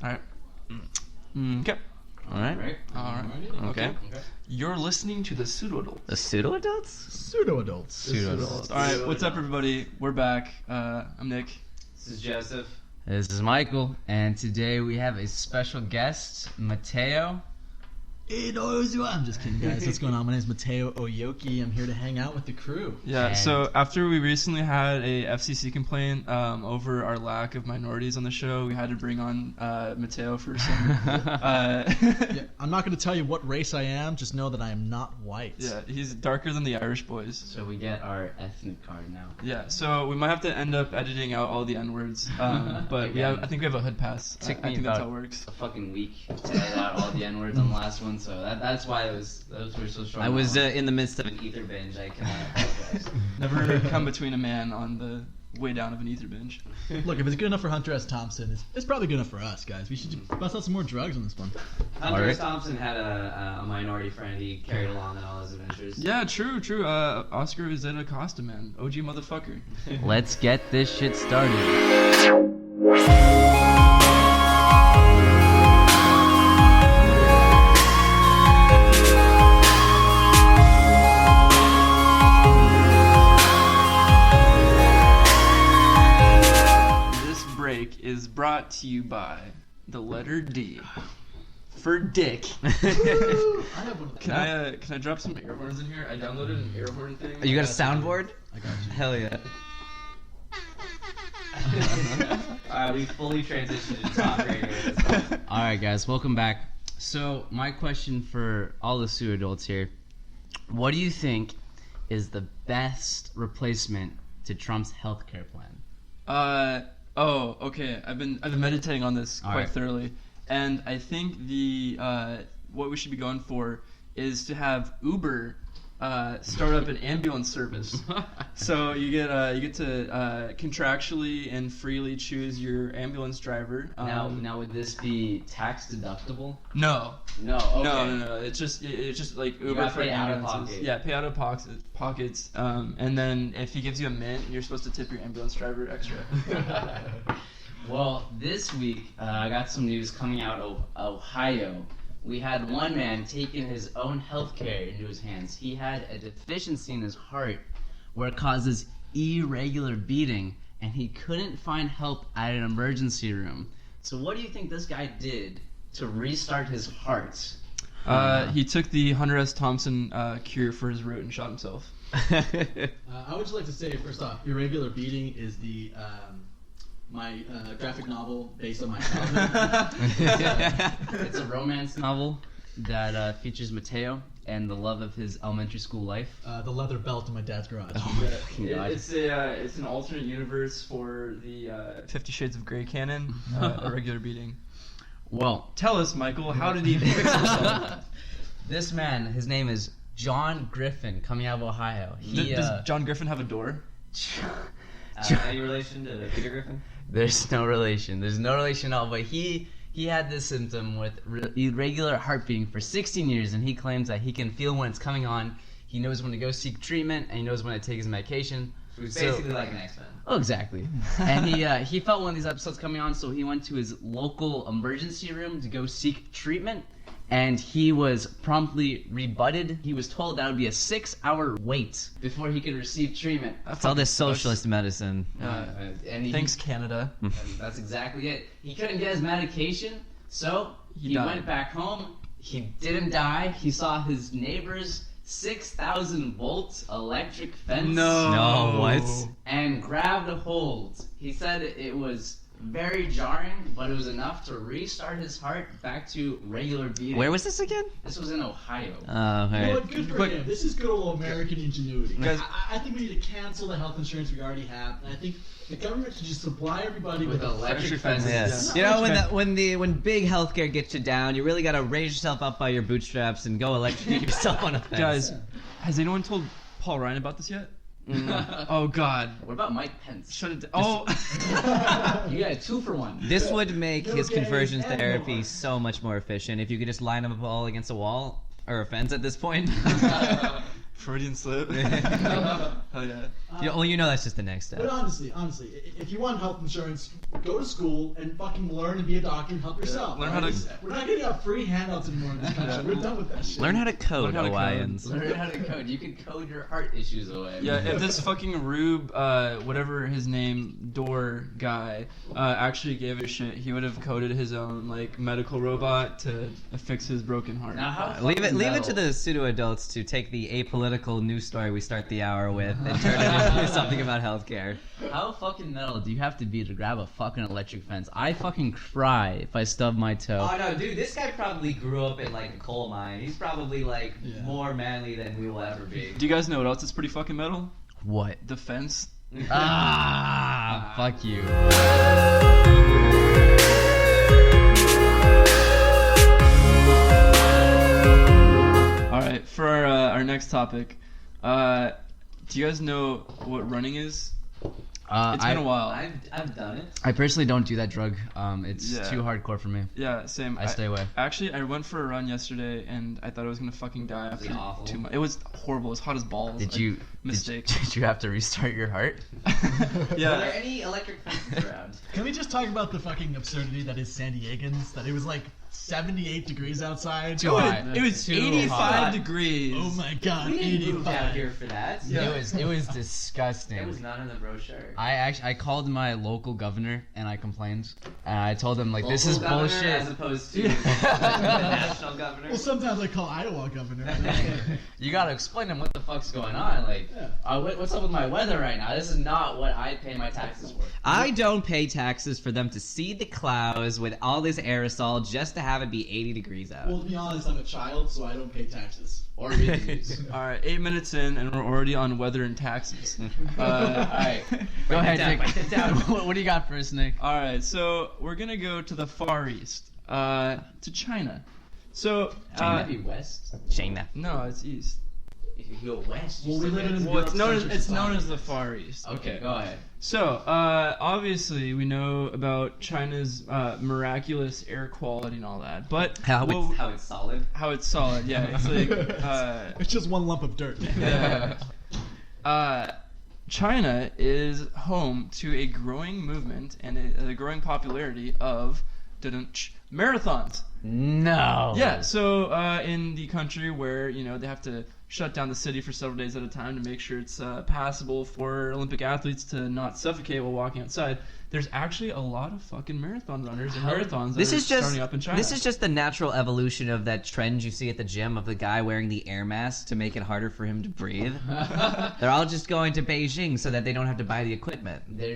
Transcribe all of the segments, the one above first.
All right. Okay. All right. Okay. You're listening to the Pseudoadults. The Pseudoadults? Pseudoadults. All right. What's up, everybody? We're back. I'm Nick. This is Joseph. This is Michael, and today we have a special guest, Mateo. I'm just kidding, guys. What's going on? My name is Mateo Oyoki. I'm here to hang out with the crew. Yeah, And- so after we recently had a FCC complaint over our lack of minorities on the show, we had to bring on Mateo for some... Yeah, I'm not going to tell you what race I am. Just know that I am not white. Yeah, he's darker than the Irish boys. So we get our ethnic card now. Yeah, so we might have to end up editing out all the N-words, but I think we have a hood pass. I Took me think that's about how it works. a fucking week to edit out all the N-words on the last one, so that's why those were so strong. I was in the midst of an ether binge. I cannot apologize. Never come between a man on the way down of an ether binge. Look, if it's good enough for Hunter S. Thompson, it's probably good enough for us, guys. We should bust out some more drugs on this one. Hunter Alright. S. Thompson had a minority friend he carried along on all his adventures. Yeah, true. Oscar Izetta Acosta, man. OG motherfucker. Let's get this shit started. This break is brought to you by the letter D for dick. I have one of those. Can I drop some air horns in here? I downloaded an air horn thing. You got a soundboard? I got you. Hell yeah. We fully transitioned to top radio. Alright guys, welcome back. So my question for all the Pseudoadults here, what do you think is the best replacement to Trump's healthcare plan? Okay. I've been meditating on this quite Alright. thoroughly, and I think what we should be going for is to have Uber start up an ambulance service. So you get to contractually and freely choose your ambulance driver. Now would this be tax deductible? No. No, okay. No. It's just like Uber gotta for pay out of ambulances. pocket. Yeah, pay out of pockets. And then if he gives you a mint, you're supposed to tip your ambulance driver extra. Well, this week I got some news coming out of Ohio. We had one man taking his own health care into his hands. He had a deficiency in his heart where it causes irregular beating, and he couldn't find help at an emergency room. So what do you think this guy did to restart his heart? He took the Hunter S. Thompson cure for his root and shot himself. I would just like to say, first off, Irregular Beating is the my graphic novel based on my childhood. It's a romance novel that features Mateo and the love of his elementary school life. The leather belt in my dad's garage. God. It's an alternate universe for the 50 Shades of Grey canon. Irregular beating. Well, Tell us, Michael, how did he fix himself? this man, his name is John Griffin, coming out of Ohio. Does John Griffin have a door? Any relation to Peter Griffin? There's no relation. There's no relation at all. But he had this symptom with irregular heartbeating for 16 years, and he claims that he can feel when it's coming on. He knows when to go seek treatment, and he knows when to take his medication. Who's So- basically like an X-Men. Oh, exactly. And he felt one of these episodes coming on, so he went to his local emergency room to go seek treatment, and he was promptly rebutted. He was told that would be a 6-hour wait before he could receive treatment. It's all this socialist medicine. And he, Thanks, Canada. and that's exactly it. He couldn't get his medication, so He he died. went back home. He didn't die. He saw his neighbor's 6,000 volt electric fence. No, what? And grabbed a hold. He said it was very jarring, but it was enough to restart his heart back to regular beating. Where was this again? This was in Ohio. You know Hey. what? Good for But- him. This is good old American ingenuity. Guys- I think we need to cancel the health insurance we already have, and I think the government should just supply everybody With with electric fences. fences. Yes. You know when big healthcare gets you down, you really gotta raise yourself up by your bootstraps and go electrocute yourself on a fence. Guys, has anyone told Paul Ryan about this yet? Oh, God. What about Mike Pence? Shut it down. Oh! You got a 2-for-1. This would make his Okay, conversion and therapy more. so much more efficient if you could just line them up all against a wall or a fence at this point. Freudian slip. Hell yeah. Well, you know that's just the next step. But honestly, if you want health insurance, go to school and fucking learn and be a doctor and help yourself. Learn how to. We're not getting out free handouts anymore in this country. We're done with that shit. Learn how to code, Learn how to code. Hawaiians. Learn how to code. You can code your heart issues away. Yeah, if this fucking Rube, whatever his name, Door guy, actually gave a shit, he would have coded his own like medical robot to fix his broken heart. Now, how Leave it fucking to the metal- pseudo-adults to take the apolitical news story we start the hour with and turn it into something about healthcare. How fucking metal do you have to be to grab a fucking electric fence? I fucking cry if I stub my toe. Oh no, dude, this guy probably grew up in like a coal mine. He's probably like Yeah. more manly than we will ever be. Do you guys know what else is pretty fucking metal? What? The fence. Ah, fuck you. All right, for our next topic, do you guys know what running is? It's been a while. I've done it. I personally don't do that drug. It's Yeah. too hardcore for me. Yeah, same. I stay away. Actually, I went for a run yesterday, and I thought I was gonna fucking die Was it after awful? 2 months. It was horrible. It was hot as balls. Did I- you mistake? Did you have to restart your heart? Are there Yeah. any electric fences around? Can we just talk about the fucking absurdity that is San Diegans? That it was like 78 degrees outside. Too hot. It was Too 85 hot. degrees. Oh my god, We didn't move down 85. here for that. Yeah. It was disgusting. It was not in the brochure. I called my local governor and I complained and I told him like this is Local governor bullshit. As opposed to the national governor. Well, sometimes I call Iowa governor. You gotta explain to him what the fuck's going on. Like, Yeah. what's up with my weather right now? This is not what I pay my taxes for. I don't pay taxes for them to see the clouds with all this aerosol just to have it be 80 degrees out. Well, to be honest, I'm a child, so I don't pay taxes. Or read the news. All right, 8 minutes in, and we're already on weather and taxes. Alright, go ahead, down, Nick. write it down. What do you got for us, Nick? All right, so we're gonna go to the Far East, to China. So, China be west. China. no, it's east. If you go west, Well, we live in Well, it's known as Europe-centric the Far East. Okay, go ahead. So, obviously, we know about China's miraculous air quality and all that, but How well, it's solid. how it's solid, yeah. It's like, It's just one lump of dirt. yeah. China is home to a growing movement and a growing popularity of marathons. No. Yeah, so in the country where they have to shut down the city for several days at a time to make sure it's passable for Olympic athletes to not suffocate while walking outside, there's actually a lot of fucking marathon runners and marathons that are starting up in China. This is just the natural evolution of that trend you see at the gym of the guy wearing the air mask to make it harder for him to breathe. They're all just going to Beijing so that they don't have to buy the equipment. They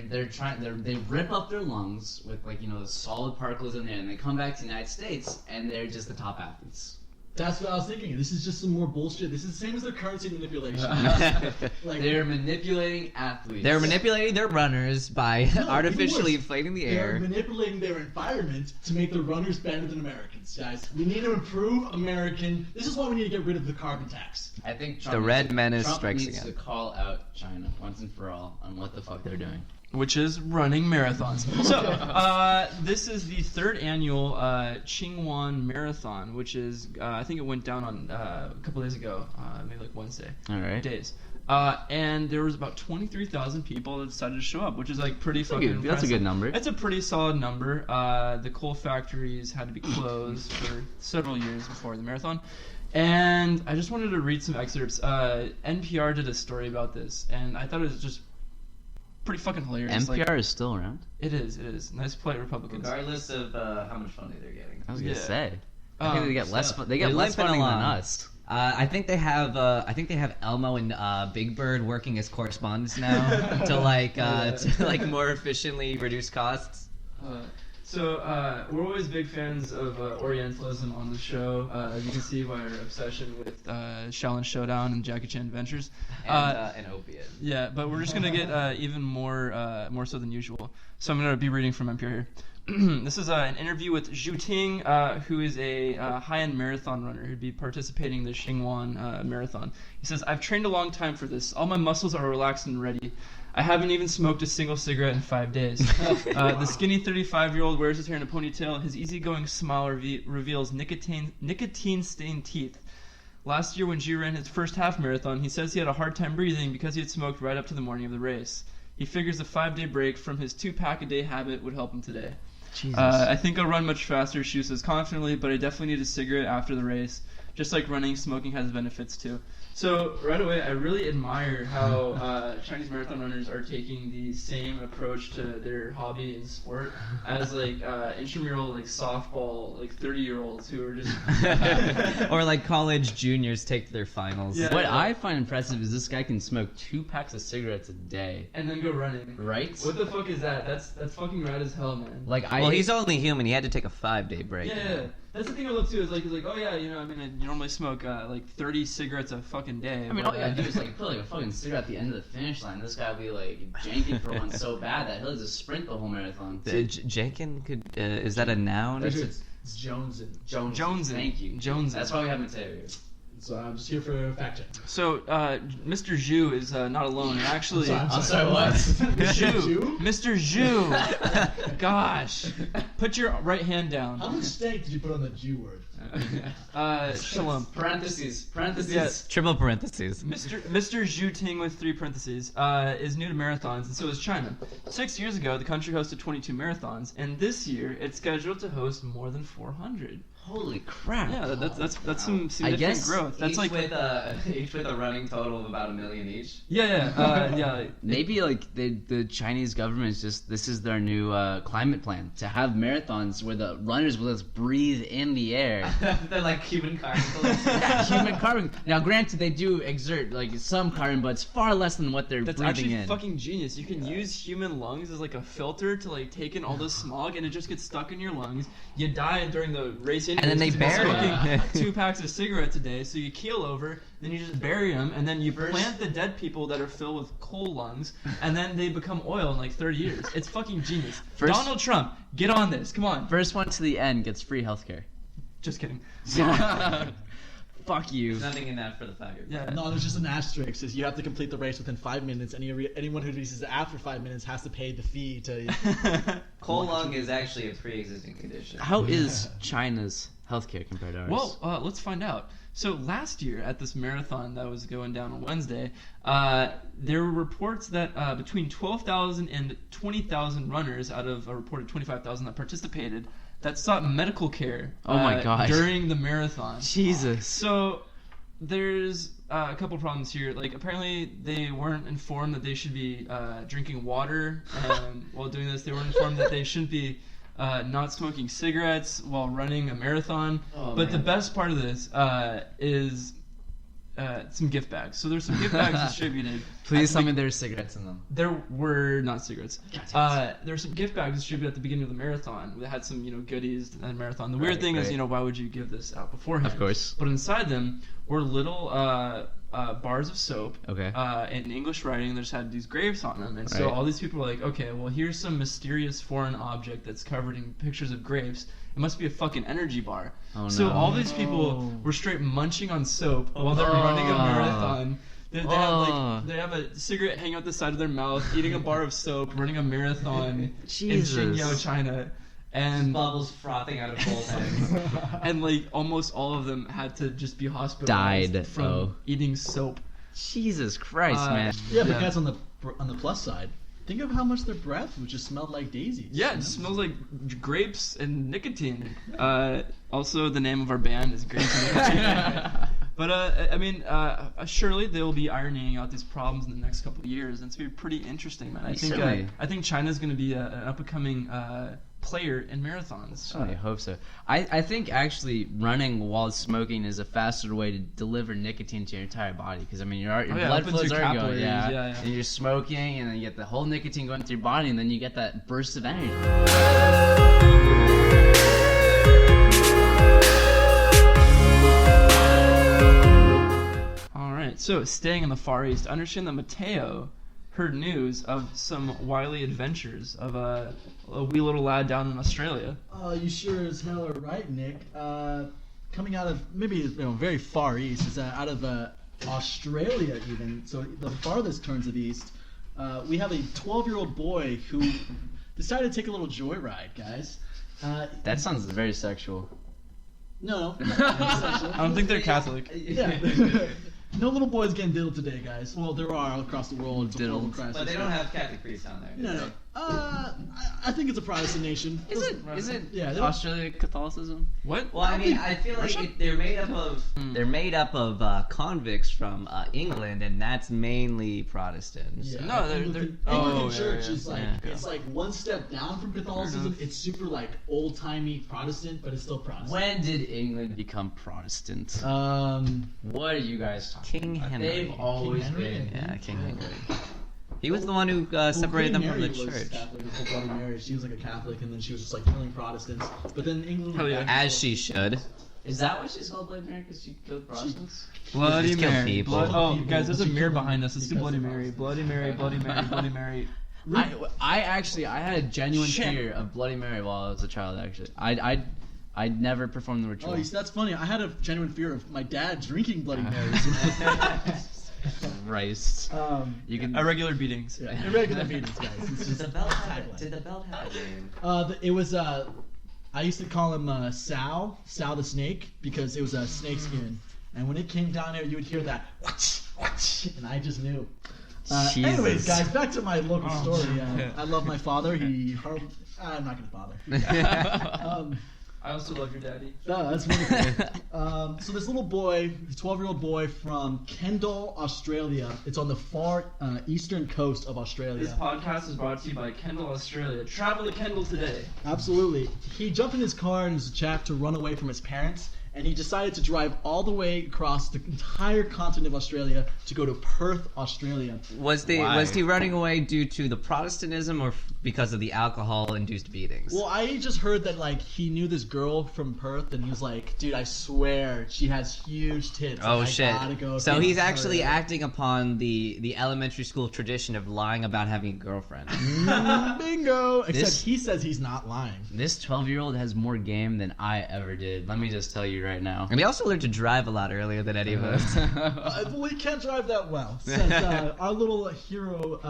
rip up their lungs with the solid particles in there, and they come back to the United States, and they're just the top athletes. That's what I was thinking. This is just some more bullshit. This is the same as their currency manipulation. Like, They're manipulating athletes. They're manipulating their runners by No, artificially even worse. inflating the They're air. manipulating their environment to make the runners better than Americans, guys. We need to improve American. This is why we need to get rid of the carbon tax. I think The red menace Trump strikes needs again. to call out China once and for all on what the fuck they're doing. which is running marathons. So, this is the third annual Qingwan Marathon, which is, I think it went down on a couple days ago, maybe like Wednesday. All right. Days. And there was about 23,000 people that decided to show up, which is like pretty fucking That's a impressive. good number. It's a pretty solid number. The coal factories had to be closed for several years before the marathon. And I just wanted to read some excerpts. NPR did a story about this, and I thought it was just pretty fucking hilarious. NPR is still around. It is. Nice play, Republicans. Regardless of how much funding they're getting. I was gonna Yeah. say. I think they get less. They get They're less limping funding than along. us. I think they have Elmo and Big Bird working as correspondents now to more efficiently reduce costs. So we're always big fans of Orientalism on the show. As you can see by our obsession with Shaolin Showdown and Jackie Chan Adventures. And opiate. Yeah, but we're just gonna get even more so than usual. So I'm gonna be reading from NPR here. This is an interview with Zhu Ting, who is a high-end marathon runner who'd be participating in the Xingwan Marathon. He says, "I've trained a long time for this. All my muscles are relaxed and ready. I haven't even smoked a single cigarette in 5 days." The skinny 35-year-old wears his hair in a ponytail. His easygoing smile reveals nicotine-stained teeth. Last year when Zhu ran his first half marathon, he says he had a hard time breathing because he had smoked right up to the morning of the race. He figures a 5-day break from his 2-pack-a-day habit would help him today. Jesus. I think I'll run much faster, Shu says confidently, but I definitely need a cigarette after the race. Just like running, smoking has benefits too. So right away, I really admire how Chinese marathon runners are taking the same approach to their hobby and sport as like intramural like softball like 30-year-olds who are just Or like college juniors take their finals. Yeah. What I find impressive is this guy can smoke 2 packs of cigarettes a day. and then go running. Right? What the fuck is that? That's fucking rad as hell, man. Like Well, he's only human. He had to take a 5-day break. Yeah. That's the thing I love too. Is like, oh yeah, you know, I mean, I normally smoke like 30 cigarettes a fucking day. I mean, but, all you gotta do is like put like a fucking cigarette at the end of the finish line. This guy will be like janking for one so bad that he'll just sprint the whole marathon. Jenkin could is that a noun? It's Jonesin. Jonesin. Thank you. Jonesin. That's why we have Mateo here. So I'm just here for a fact check. So, Mr. Zhu is not alone. And actually, I'm sorry, what? Zhu, Mr. Zhu. Gosh, put your right hand How down. much stank did you put on the Jew word? Shalom. Parentheses. Yes. Triple parentheses. Mr. Zhu Ting with 3 parentheses is new to marathons, and so is China. 6 years ago, the country hosted 22 marathons, and this year it's scheduled to host more than 400. Holy crap. Yeah, that's some significant guess growth. That's like each with a running total of about 1 million each. yeah. Maybe like the Chinese government is just, this is their new climate plan, to have marathons where the runners will just breathe in the air. They're like human carbon. Human carbon. Now, granted, they do exert like some carbon, but it's far less than what they're That's breathing actually in. fucking genius. You can use human lungs as like a filter to like take in all the smog, and it just gets stuck in your lungs. You die during the race, And then they bury smoking you. 2 packs of cigarettes a day. So you keel over, then you just bury them, and then you plant the dead people that are filled with coal lungs, and then they become oil in like 30 years. It's fucking genius. First- Donald Trump, get on this. Come on. First one to the end gets free healthcare. Just kidding. Fuck you. Nothing in that for the faggot. Yeah. No, there's just an asterisk. Says you have to complete the race within 5 minutes. Anyone who races after 5 minutes has to pay the fee to. Coal lung is actually a pre-existing condition. How is China's healthcare compared to ours? Well, let's find out. So last year at this marathon that was going down on Wednesday, there were reports that between 12,000 and 20,000 runners out of a reported 25,000 that participated that sought medical care Oh my gosh. during the marathon. Jesus. So there's a couple problems here. Like apparently they weren't informed that they should be drinking water while doing this. They weren't informed that they shouldn't be not smoking cigarettes while running a marathon. But the best part of this is some gift bags. So there's some gift bags distributed. Please tell me there's cigarettes in them. There were not cigarettes. There were some gift bags distributed at the beginning of the marathon that had some, goodies in the marathon. The weird Right, thing is, right. why would you give this out beforehand? Of course. But inside them were little bars of soap. Okay. In English writing, they just had these grapes on them. And so Right. all these people were like, okay, well, here's some mysterious foreign object that's covered in pictures of grapes. It must be a fucking energy bar. Oh, So no. all these people were straight munching on soap while they're running a marathon. They have a cigarette hanging out the side of their mouth, eating a bar of soap, running a marathon Jesus. in Xinjiang, China. And Bubbles frothing out of both ends. and like almost all of them had to just be hospitalized Died, from eating soap. Jesus Christ, man. Yeah, but guys, on the plus side, think of how much their breath would just smell like daisies. Yeah, it smells like grapes and nicotine. Also, the name of our band is Grapes and Nicotine. But surely they'll be ironing out these problems in the next couple of years, and it's gonna be pretty interesting, man. Certainly. I think China's gonna be an up and coming player in marathons. I hope so. I think actually running while smoking is a faster way to deliver nicotine to your entire body, because your blood opens flows your are going, capillaries, yeah. and you're smoking, and then you get the whole nicotine going through your body, and then you get that burst of energy. All right, so staying in the Far East, I understand that Mateo heard news of some wily adventures of a wee little lad down in Australia. You sure as hell are right, Nick. Coming out of maybe very far east, is out of Australia even. So the farthest turns of east. We have a 12-year-old boy who decided to take a little joyride, guys. That sounds very sexual. No. I don't think they're Catholic. Yeah. No little boys getting diddled today, guys. Well, there are all across the world. It's a horrible crisis. But they don't have Catholic priests on there. No. I think it's a Protestant nation. Is it Yeah, they don't- Australia Catholicism? What? Well, I mean, I feel like they're made up of convicts from England, and that's mainly Protestants. Yeah, No, they're- Anglican oh, yeah, Church yeah, is like yeah. it's like one step down from Catholicism. It's super like old timey Protestant, but it's still Protestant. When did England become Protestant? What are you guys talking King about? Henry. They've always Henry? been. Yeah, King Henry. He was the one who separated them from the church. Catholic before Bloody Mary. She was like a Catholic, and then she was just like killing Protestants. But then England, Hell yeah. As she should. Is that what she's called, Bloody Mary? Because she killed Protestants? Bloody Just kill Mary. people. Oh, guys, there's a She mirror killed them behind us. Let's do because Bloody of Mary. Protestants. Bloody Mary. Bloody Mary. Bloody Mary. I had a genuine Shit. fear of Bloody Mary while I was a child. Actually, I never performed the ritual. Oh, you see, that's funny. I had a genuine fear of my dad drinking Bloody Marys. Christ. You can. Irregular beatings. Yeah, irregular meetings, guys. It's Did just the belt have tagline. Did the belt have a name? It was I used to call him Sal the snake, because it was a snake skin, and when it came down there, you would hear that whoosh, whoosh, and I just knew. Anyways, guys, back to my local story. I love my father. I'm not gonna bother. I also love your daddy. No, that's wonderful. So this little boy, 12-year-old boy from Kendall, Australia. It's on the far eastern coast of This Australia. podcast is brought to you by Kendall, Australia. Travel to Kendall today. Absolutely. He jumped in his car and was a chap to run away from his parents, and he decided to drive all the way across the entire continent of Australia to go to Perth, Australia. Was he running away due to the Protestantism or because of the alcohol-induced beatings? Well, I just heard that like he knew this girl from Perth, and he was like, "Dude, I swear she has huge tits. Oh Like, I shit! gotta go So get he's her." acting acting upon the elementary school tradition of lying about having a girlfriend. Bingo. Except This- he says he's not lying. This 12-year-old has more game than I ever did. Let me just tell you right now. And he also learned to drive a lot earlier than any of us. Well, he can't drive that well. Since our little hero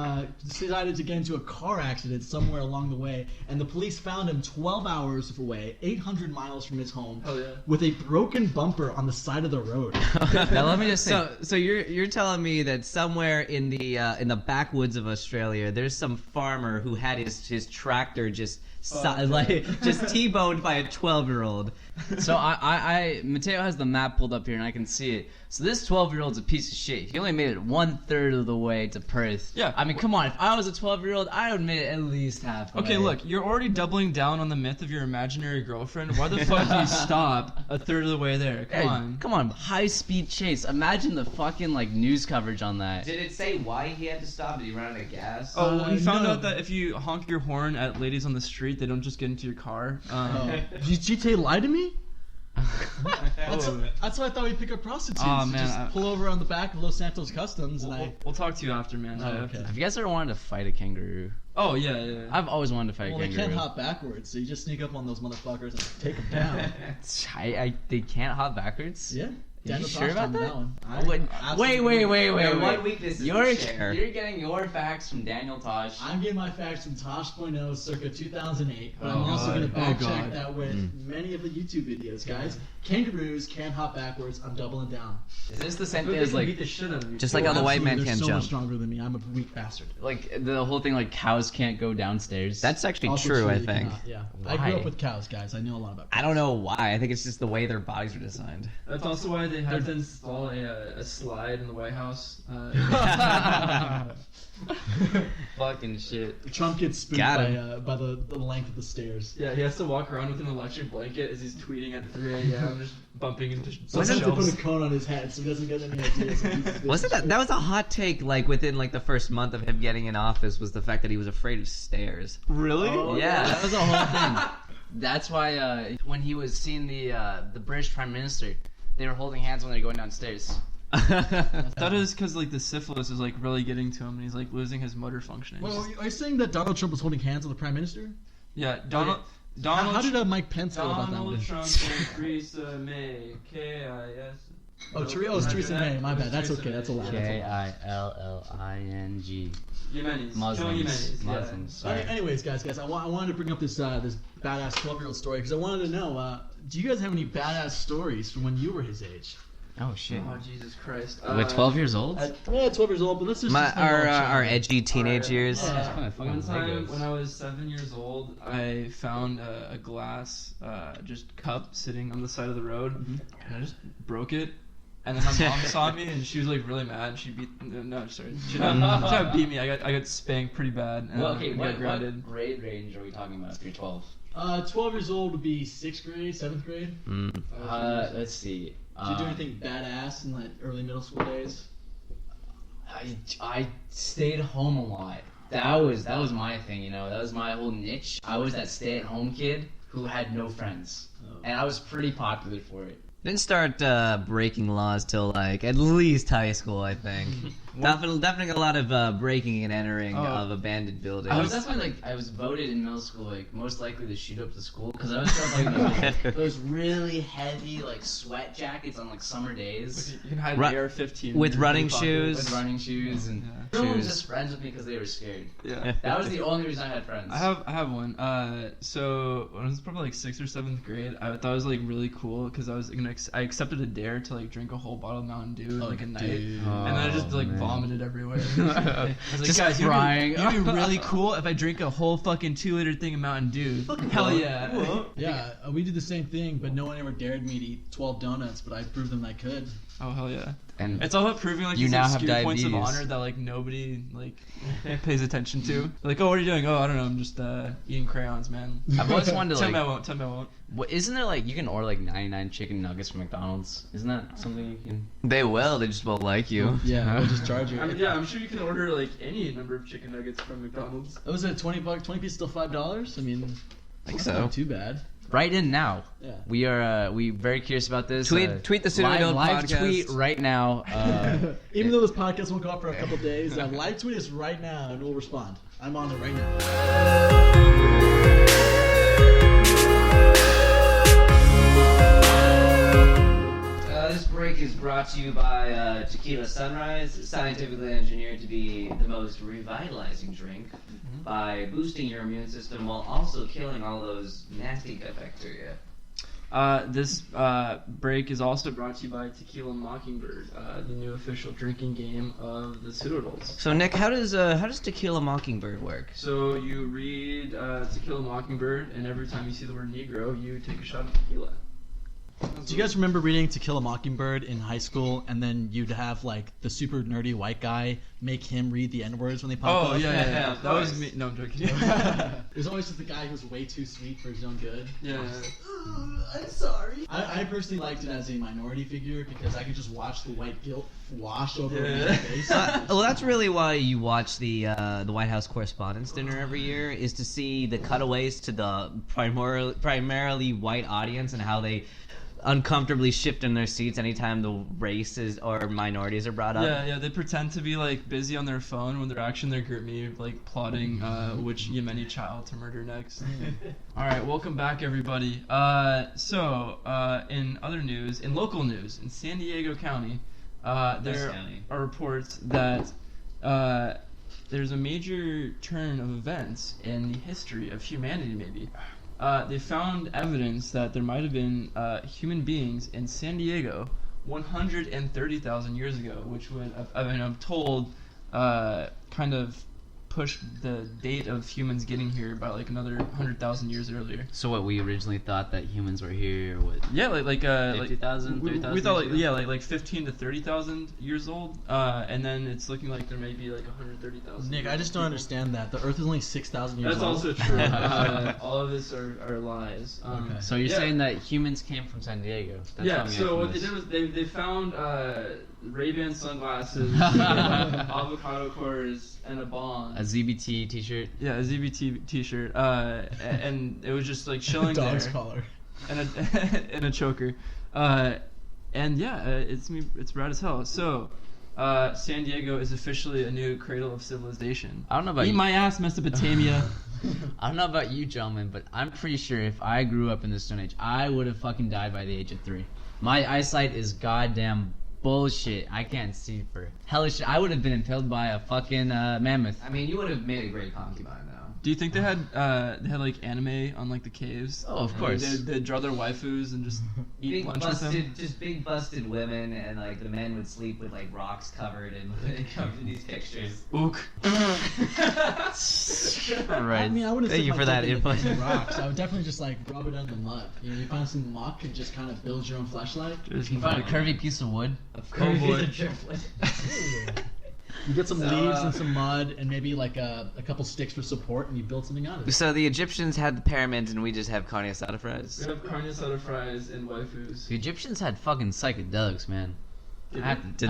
decided to get into a car accident somewhere along the way, and the police found him 12 hours away, 800 miles from his home, Oh, yeah. with a broken bumper on the side of the road. Now let me just say. So you're telling me that somewhere in the backwoods of Australia, there's some farmer who had his tractor just just T-boned by a 12-year-old. So Mateo has the map pulled up here and I can see it. So this 12-year-old's a piece of shit. He only made it 1/3 of the way to Perth. Yeah. I mean, come on. If I was a 12-year-old, I would have made it at least halfway. Okay, look, you're already doubling down on the myth of your imaginary girlfriend. Why the fuck do you stop 1/3 of the way there? Come on. High-speed chase. Imagine the fucking like news coverage on that. Did it say why he had to stop? Did he run out of gas? Oh, well, he found no. out that if you honk your horn at ladies on the street, they don't just get into your car. Did GTA lie to me? That's Oh. why I thought we'd pick up prostitutes. Aw, man, Just I- pull over on the back of Los Santos Customs, and We'll talk to you after, man. Oh, okay. Have you guys ever wanted to fight a kangaroo? Oh, yeah. I've always wanted to fight Well, a they kangaroo. can't hop backwards, so you just sneak up on those motherfuckers and take them down. They can't hop backwards? Yeah. You Daniel sure Tosh about told me that? one. Wait. What weakness is You're he share? getting your facts from Daniel Tosh. I'm getting my facts from Tosh.0 circa 2008, but I'm Oh, also going to God. Oh, back check God. that with many of the YouTube videos, guys. Kangaroos can't hop backwards. I'm doubling down. Is this the same thing as like the shit out of you. Just like how the white man Absolutely, can't they're so jump. much stronger than me. I'm a weak bastard. the whole thing like cows can't go downstairs? That's actually Also true, I they think. cannot, yeah. I Why? grew up with cows, guys. I know a lot about I don't know why. I think it's just the way their bodies are designed. That's also why they had to install a slide in the White House. fucking shit. Trump gets spooked Got by the length of the stairs. Yeah, he has to walk around with an electric blanket as he's tweeting at 3 a.m. just bumping into Sometimes they put shelves. a cone on his head so he doesn't get any ideas. Wasn't that was a hot take? Like within like the first month of him getting in office, was the fact that he was afraid of stairs. Really? Oh, Yeah, that was a whole thing. That's why when he was seeing the British Prime Minister, they were holding hands when they were going downstairs. That is because like the syphilis is like really getting to him, and he's like losing his motor functioning. Well, are you saying that Donald Trump was holding hands with the Prime Minister? Yeah, Donald. How did Mike Pence feel about Donald that? Trump and Theresa May, K-I-S. Oh, it's Teresa May. My bad. That's okay. That's allowed. K-I-L-L-I-N-G. Yemenis. Muslims. Yemenis. Yeah. Muslims. Sorry. Anyways, guys, I wanted to bring up this this badass 12-year-old story because I wanted to know, do you guys have any badass stories from when you were his age? Oh shit. Oh Jesus Christ. We're 12 years old? Yeah, 12 years old, but let's just Our edgy teenage years. Yeah. One time when I was 7 years old, I found a glass just cup sitting on the side of the road, and I just broke it. And then my mom saw me, and she was like really mad. And she beat she beat me. I got spanked pretty bad. And Well, okay, got what grounded. grade range are we talking about if you're 12? 12 years old would be 6th grade, 7th grade. Let's see. Did you do anything badass in like early middle school days? I stayed home a lot. That was my thing, you know. That was my whole niche. I was that stay-at-home kid who had no friends, and I was pretty popular for it. Didn't start breaking laws till like at least high school, I think. Definitely a lot of breaking and entering of abandoned buildings. I was definitely I was voted in middle school most likely to shoot up the school because I was like those really heavy sweat jackets on summer days. You can hide the AR-15 with running really shoes. With running shoes and everyone was just friends with me because they were scared. Yeah. That was the only reason I had friends. I have one. So when I was probably 6th or 7th grade, I thought it was really cool because I accepted a dare to drink a whole bottle of Mountain Dew in a night, and then I just vomited everywhere. I was like, Just guys, crying. You'd be really cool if I drink a whole fucking 2-liter thing of Mountain Dew. Hell yeah. Yeah, we did the same thing, but no one ever dared me to eat 12 donuts, but I proved them I could. Oh hell yeah. And It's all about proving you these now have obscure points of diabetes. honor that nobody pays attention to. Like, oh, what are you doing? Oh, I don't know. I'm just eating crayons, man. I've always wanted to Tell me I won't. Isn't there you can order 99 chicken nuggets from McDonald's? Isn't that something you can? They will. They just won't like you. Yeah, they'll just charge you. I'm sure you can order any number of chicken nuggets from McDonald's. Was it $20? 20 pieces still $5? I mean, I think that's so. not too bad. Write in now. Yeah. We are very curious about this. Tweet the Pseudoadult live podcast. tweet right now. Even though this podcast won't go up for a couple days, live tweet us right now and we'll respond. I'm on it right now. This break is brought to you by Tequila Sunrise, scientifically engineered to be the most revitalizing drink by boosting your immune system while also killing all those nasty gut bacteria. This break is also brought to you by Tequila Mockingbird, the new official drinking game of the Pseudoadults. So Nick, how does Tequila Mockingbird work? So you read Tequila Mockingbird, and every time you see the word Negro, you take a shot of tequila. Do you guys remember reading To Kill a Mockingbird in high school, and then you'd have the super nerdy white guy make him read the N-words when they pop up? Oh yeah. That was me. No, I'm joking. There's always just the guy who's way too sweet for his own good. Yeah. I'm sorry. I personally liked it as a minority figure because I could just watch the white guilt wash over my face. Well, that's really why you watch the White House Correspondents' Dinner every year, is to see the cutaways to the primarily white audience and how they uncomfortably shift in their seats anytime the races or minorities are brought up. Yeah, they pretend to be busy on their phone when they're actually in their group meeting plotting which Yemeni child to murder next. Alright, welcome back everybody. So in other news, in local news, in San Diego County, there are reports that there's a major turn of events in the history of humanity maybe. They found evidence that there might have been human beings in San Diego 130,000 years ago, which would, I'm told, kind of pushed the date of humans getting here by another 100,000 years earlier. So what, we originally thought that humans were here, what? Yeah, 50,000, 30,000 we thought 15 to 30,000 years old, and then it's looking like there may be 130,000. Nick, I just don't understand that. The Earth is only 6,000 years That's old. also true. All of this are lies. Okay. So you're saying that humans came from San Diego? That's Yeah, what I'm so getting what from they this. did was they found Ray-Ban sunglasses, avocado cores, and a bomb. A ZBT t-shirt? Yeah, a ZBT t-shirt, and it was just chilling Dog's there, collar. and a choker, and yeah, it's rad as hell. So San Diego is officially a new cradle of civilization. I don't know about Eat you. my ass, Mesopotamia. I don't know about you, gentlemen, but I'm pretty sure if I grew up in the Stone Age, I would have fucking died by the age of 3. My eyesight is goddamn bullshit. I can't see for hellish. I would have been impaled by a fucking mammoth. I mean, you would have made a great concubine, though. Do you think they had like anime on like the caves? Oh, of course. They'd draw their waifus and just eat Big lunch with them. busted, just big busted women, and like the men would sleep with like rocks covered, and they come to these pictures. Ook. Right. I mean, I wouldn't Thank say you for that input. Rocks. I would definitely just like rub it on the mud. You know, you find some muck and just kind of build your own flashlight. You find a curvy piece of wood. Oh boy. You get some leaves and some mud and maybe like a couple sticks for support, and you build something out of it. So the Egyptians had the pyramids, and we just have carne asada fries. We have carne asada fries and waifus. The Egyptians had fucking psychedelics, man. Did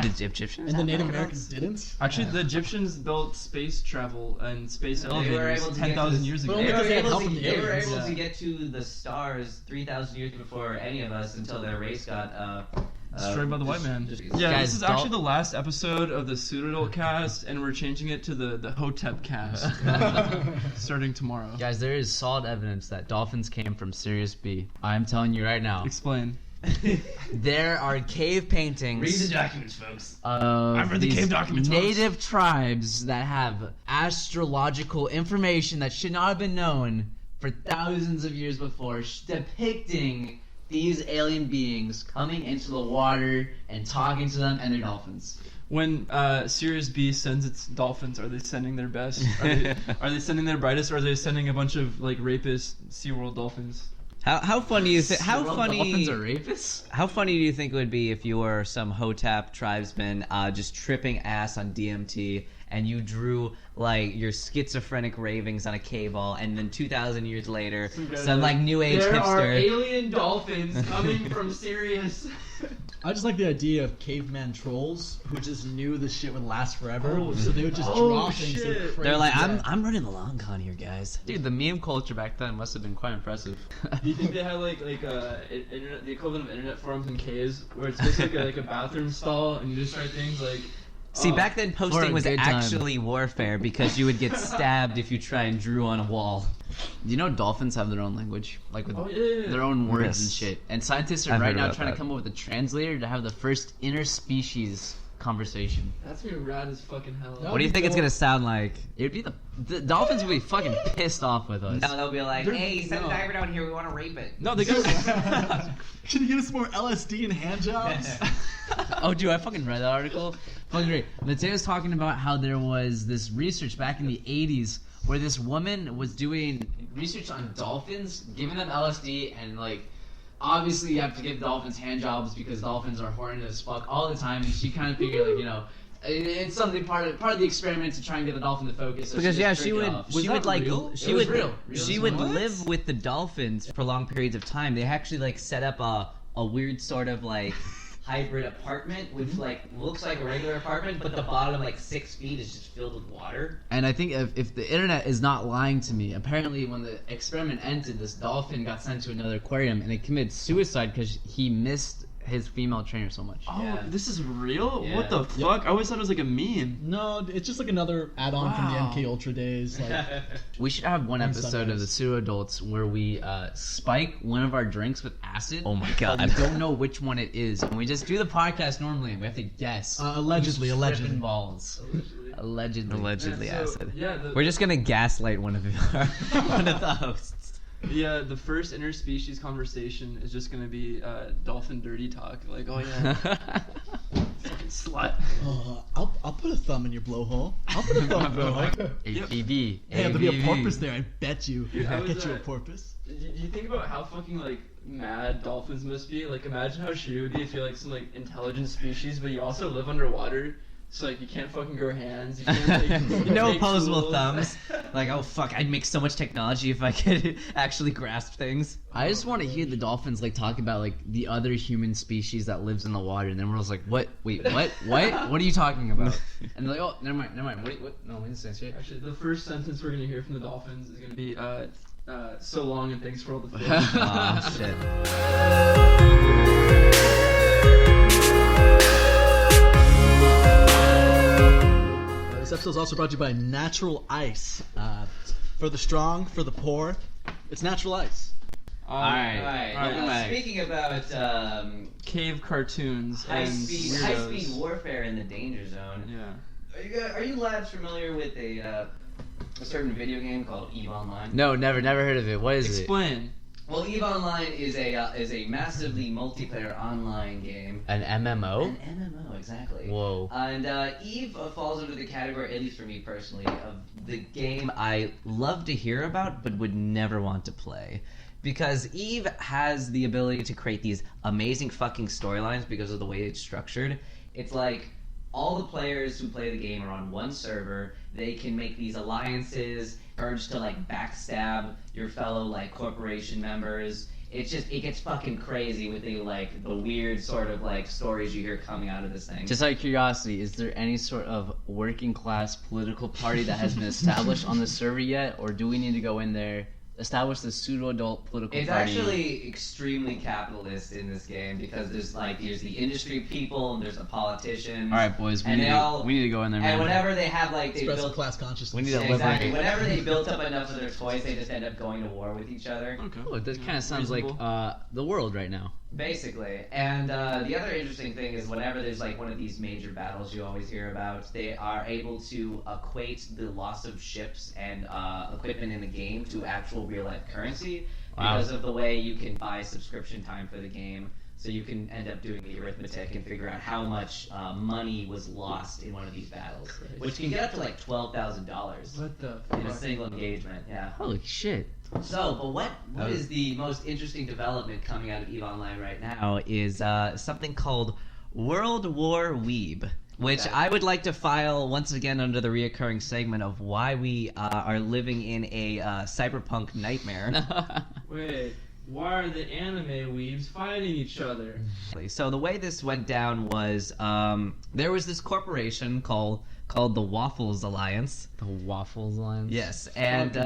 the Egyptians? And the have Native that? Americans didn't? Actually, the Egyptians built space travel and space They were elevators able to 10,000 years ago. Well, They were because they had able, help to, from the they were aliens, able yeah. to get to the stars 3,000 years before any of us until their race got Destroyed by the white man. Yeah, Guys, this is actually the last episode of the Pseudoadult cast, and we're changing it to the Hotep cast starting tomorrow. Guys, there is solid evidence that dolphins came from Sirius B. I'm telling you right now. Explain. There are cave paintings. Read the documents, folks. I've read the cave documents, folks. native tribes that have astrological information that should not have been known for thousands of years before, depicting these alien beings coming into the water and talking to them and their dolphins. When Sirius B sends its dolphins, are they sending their best? Are they sending their brightest, or are they sending a bunch of like rapist SeaWorld dolphins? How funny is it? How funny? Dolphins are rapists? How funny do you think it would be if you were some Hotep tribesman just tripping ass on DMT, and you drew like your schizophrenic ravings on a cave wall, and then 2,000 years later, some like new age There are hipster. alien dolphins coming from Sirius. I just like the idea of caveman trolls who just knew this shit would last forever, Oh, so they would just oh, draw things. shit. Crazy They're like, death. I'm running the long con here, guys. Dude, the meme culture back then must have been quite impressive. Do you think they had like internet, the equivalent of internet forums in caves, where it's basically like a bathroom stall, and you just write things like. See, oh, back then For a posting was good time. actually warfare because you would get stabbed if you try and drew on a wall. Do you know dolphins have their own language? Like with Oh, yeah. their own words Yes. and shit. And scientists are I've right heard now about trying that. to come up with a translator to have the first interspecies conversation. That's gonna be rad as fucking hell. No. What do you think it's gonna sound like? It would be the dolphins would be fucking pissed off with us. No, they'll be like, They're- "Hey, send no. a diver down here. We want to rape it." No, they got. Can you give us more LSD and hand jobs? Oh, dude, I fucking read that article. Fucking great. Mateo was talking about how there was this research back in the 80s where this woman was doing research on dolphins, giving them LSD, and like, obviously you have to give dolphins hand jobs because dolphins are horny as fuck all the time. And she kind of figured, like, you know, it's something part of the experiment to try and get the dolphin to focus. So Because she yeah, just she jerked it would off. Was she that would like real? she It was would real. she Real would as well. live with the dolphins for long periods of time. They actually like set up a weird sort of like hybrid apartment which like looks like a regular apartment, but the bottom like 6 feet is just filled with water. And I think if the internet is not lying to me, apparently when the experiment ended, this dolphin got sent to another aquarium and it committed suicide because he missed his female trainer so much. Oh, Yeah. this is real? Yeah. What the fuck? I always thought it was like a meme. No, it's just like another add-on from Wow. the MK Ultra days. Like, We should have one And episode of the Pseudoadults where we spike one of our drinks with acid. Oh my but god. we don't know which one it is, and we just do the podcast normally. And we have to guess. allegedly, Who's allegedly. tripping balls. Allegedly. Allegedly Yeah, so, acid. yeah, We're just gonna gaslight one of one of the hosts. Yeah, the first interspecies conversation is just gonna be dolphin dirty talk. Like, oh yeah, fucking slut. I'll put a thumb in your blowhole. I'll put a thumb in your blowhole. ABV. Hey, there'll be a ABV. porpoise there. I bet you. Dude, I I'll was, get you a uh, porpoise. Do you think about how fucking like mad dolphins must be? Like, imagine how shitty it would be if you're like some like intelligent species, but you also live underwater. So like you can't fucking grow hands. You can't like, No make opposable tools. thumbs. Like, oh fuck, I'd make so much technology if I could actually grasp things. I just want to hear the dolphins like talk about like the other human species that lives in the water, and then we're just like, what? Wait, what? What? What are you talking about? And they're like, oh, never mind. What? No, we didn't say shit. Actually, the first sentence we're gonna hear from the dolphins is gonna be so long and thanks for all the fish. Ah, shit. episode is also brought to you by Natural Ice. For the strong, for the poor, it's natural ice. All right. Speaking about Cave cartoons high and speed weirdos. warfare in the danger zone. Yeah. Are you lads familiar with a certain video game called EVE Online? No, never heard of it. What is Explain. Well, EVE Online is a massively multiplayer online game. it? An MMO? An MMO, exactly. Whoa. And EVE falls under the category, at least for me personally, of the game I love to hear about, but would never want to play. Because EVE has the ability to create these amazing fucking storylines because of the way it's structured. It's like all the players who play the game are on one server. They can make these alliances, urge to like backstab your fellow like corporation members. It gets fucking crazy with the weird sort of like stories you hear coming out of this thing. Just out of curiosity, is there any sort of working class political party that has been established on the server yet, or do we need to go in there, establish the pseudo-adult political It's party? actually extremely capitalist in this game because there's the industry people and there's the politicians. All right, boys, we And need they all- to go in there, man. And whenever they have they Express built class consciousness. We need to exactly liberate. whenever they built up enough of their toys, they just end up going to war with each other. Okay. Oh, that kind of sounds Reasonable. like the world right now. Basically. And the other interesting thing is whenever there's one of these major battles you always hear about, they are able to equate the loss of ships and equipment in the game to actual real life currency Wow. because of the way you can buy subscription time for the game. So you can end up doing the arithmetic and figure out how much money was lost in one of these battles, which can get up to $12,000 What the in a fuck? single engagement. Yeah. Holy shit. So, but what is the most interesting development coming out of EVE Online right now? Now is something called World War Weeb, which Okay. I would like to file once again under the reoccurring segment of why we are living in a cyberpunk nightmare. Wait, why are the anime weebs fighting each other? So the way this went down was there was this corporation called the Waffles Alliance. The Waffles Alliance? Yes, and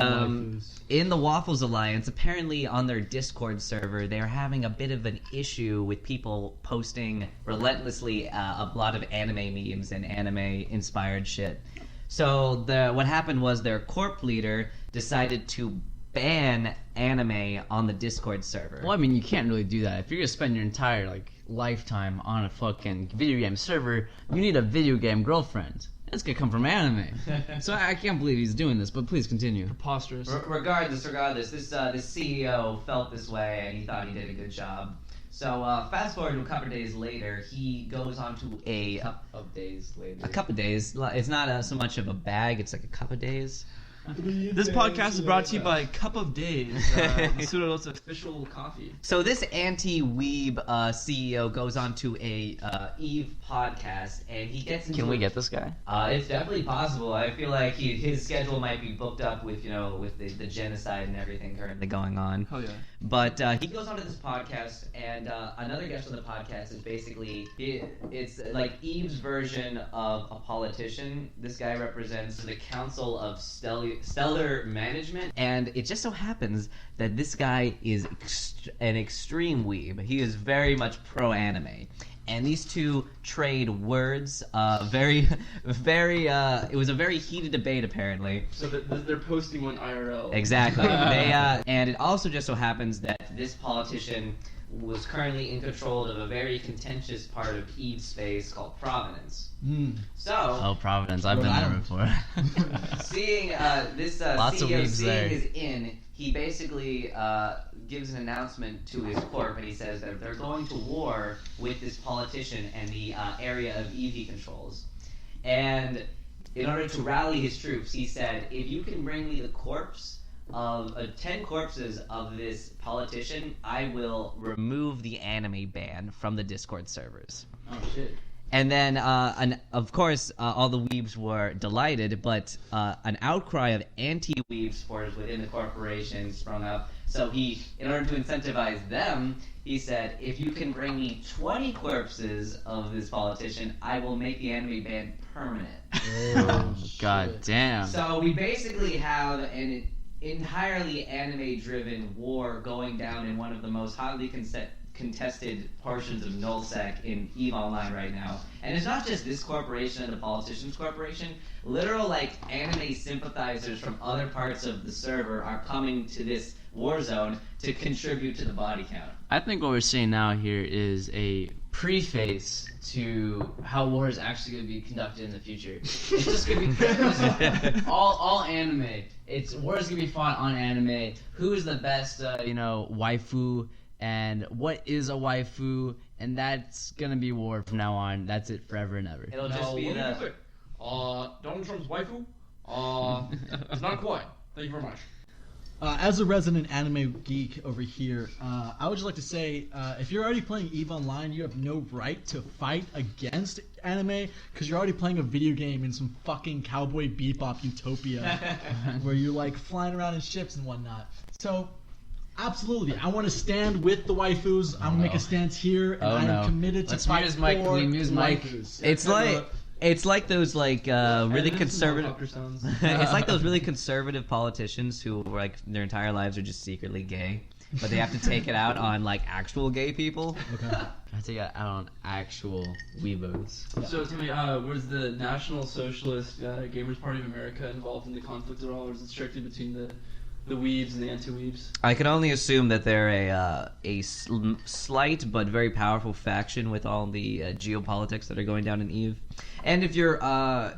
in the Waffles Alliance, apparently on their Discord server, they're having a bit of an issue with people posting relentlessly a lot of anime memes and anime-inspired shit. So what happened was their corp leader decided to ban anime on the Discord server. Well, I mean, you can't really do that. If you're gonna spend your entire lifetime on a fucking video game server, you need a video game girlfriend. That's gonna come from anime. So I can't believe he's doing this, but please continue. Preposterous. Regardless, this CEO felt this way and he thought he did a good job. So fast forward to a couple of days later, he goes on to A cup of days later. cup of days. It's not so much of a bag, it's like a cup of days. This podcast is brought to you by Cup of Days, Pseudoadults official coffee. So this anti-weeb CEO goes on to a Eve podcast and he gets into Can we get this guy? It's definitely possible. I feel like his schedule might be booked up with with the genocide and everything currently going on. Hell yeah. But He goes on to this podcast, and another guest on the podcast is basically it's like Eve's version of a politician. This guy represents the Council of Stellar Management. and it just so happens that this guy is an extreme weeb. He is very much pro-anime. And these two trade words very, very, it was a very heated debate apparently. So they're posting one IRL. Exactly. And it also just so happens that This politician was currently in control of a very contentious part of Eve's space called Providence. So, Oh, Providence. I've been there before. seeing this Lots of CEO weebs seeing there. his in, he basically gives an announcement to his corp, and he says that they're going to war with this politician and the area of Eve he controls. And in order to rally his troops, he said, if you can bring me the corpse of 10 corpses of this politician, I will remove the anime ban from the Discord servers. Oh shit. And then, of course, all the weebs were delighted, but an outcry of anti-weeb supporters within the corporation sprung up. So he, in order to incentivize them, he said, if you can bring me 20 corpses of this politician, I will make the anime ban permanent. Oh, God damn. So we basically have an entirely anime-driven war going down in one of the most hotly contested portions of nullsec in EVE Online right now. And it's not just this corporation and the Politicians Corporation. Literal, like, anime sympathizers from other parts of the server are coming to this war zone to contribute to the body count. I think what we're seeing now here is a preface to how war is actually going to be conducted in the future. It's just going to be all anime. War is going to be fought on anime. Who is the best, waifu, and what is a waifu, and that's going to be war from now on. That's it forever and ever. It'll just be the... Donald Trump's waifu? It's not quite. Thank you very much. As a resident anime geek over here, I would just like to say, if you're already playing EVE Online, you have no right to fight against anime, because you're already playing a video game in some fucking Cowboy Bebop utopia, where you're like flying around in ships and whatnot. So, absolutely, I want to stand with the waifus. I'm gonna make a stance here, and I am committed to fight for waifus. It's like those really conservative. Sounds. It's like those really conservative politicians who like their entire lives are just secretly gay, but they have to take it out on like actual gay people. Okay. I take it out on actual weebos. So tell me, was the National Socialist Gamers Party of America involved in the conflict at all, or is it strictly between the weebs and the anti-weebs? I can only assume that they're a slight but very powerful faction with all the geopolitics that are going down in EVE. And if you're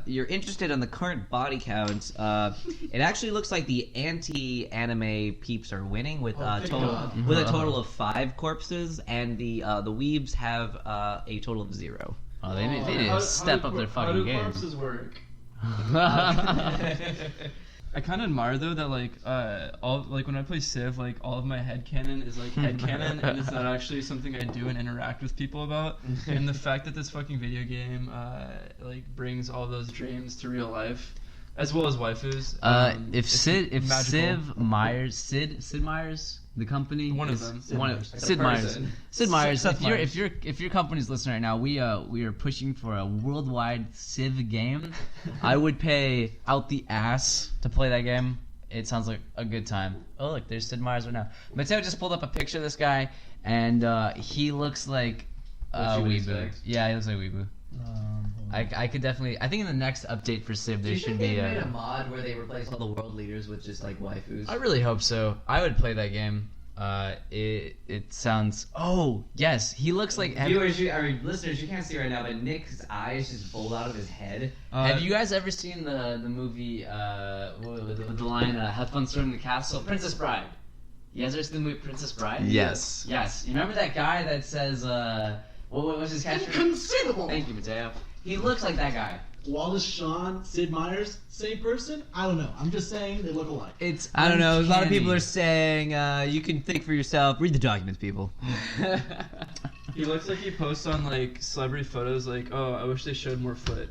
interested in the current body count, it actually looks like the anti-anime peeps are winning with a total of 5 corpses, and the weebs have a total of 0. Oh, they need to step up their fucking game. How do corpses work? I kind of admire though that when I play Civ, like all of my headcanon is like headcanon, and it's not actually something I do and interact with people about. And the fact that this fucking video game brings all those dreams to real life, as well as waifus. Sid Meier's, the company, Sid Meier's. If your company's listening right now, we are pushing for a worldwide Civ game. I would pay out the ass to play that game. It sounds like a good time. Oh look, there's Sid Meier's right now. Mateo just pulled up a picture of this guy, and he looks like Weeboo. Yeah, he looks like Weeboo. I could definitely. I think in the next update for Civ there should be they made a mod where they replace all the world leaders with just like waifus. I really hope so. I would play that game. It sounds. Oh yes, he looks like. Listeners, you can't see right now, but Nick's eyes just bulge out of his head. Have you guys ever seen the movie with the line "Have fun storming the castle"? Princess Bride. You guys ever seen the movie Princess Bride? Yes. Yes. You remember that guy that says what was his catchphrase? Inconceivable! Thank you, Mateo. He looks like that guy. Wallace Shawn, Sid Meier's, same person? I don't know. I'm just saying they look alike. It's I don't know. A lot of uncanny. people are saying you can think for yourself. Read the documents, people. He looks like he posts on like celebrity photos like, oh, I wish they showed more foot.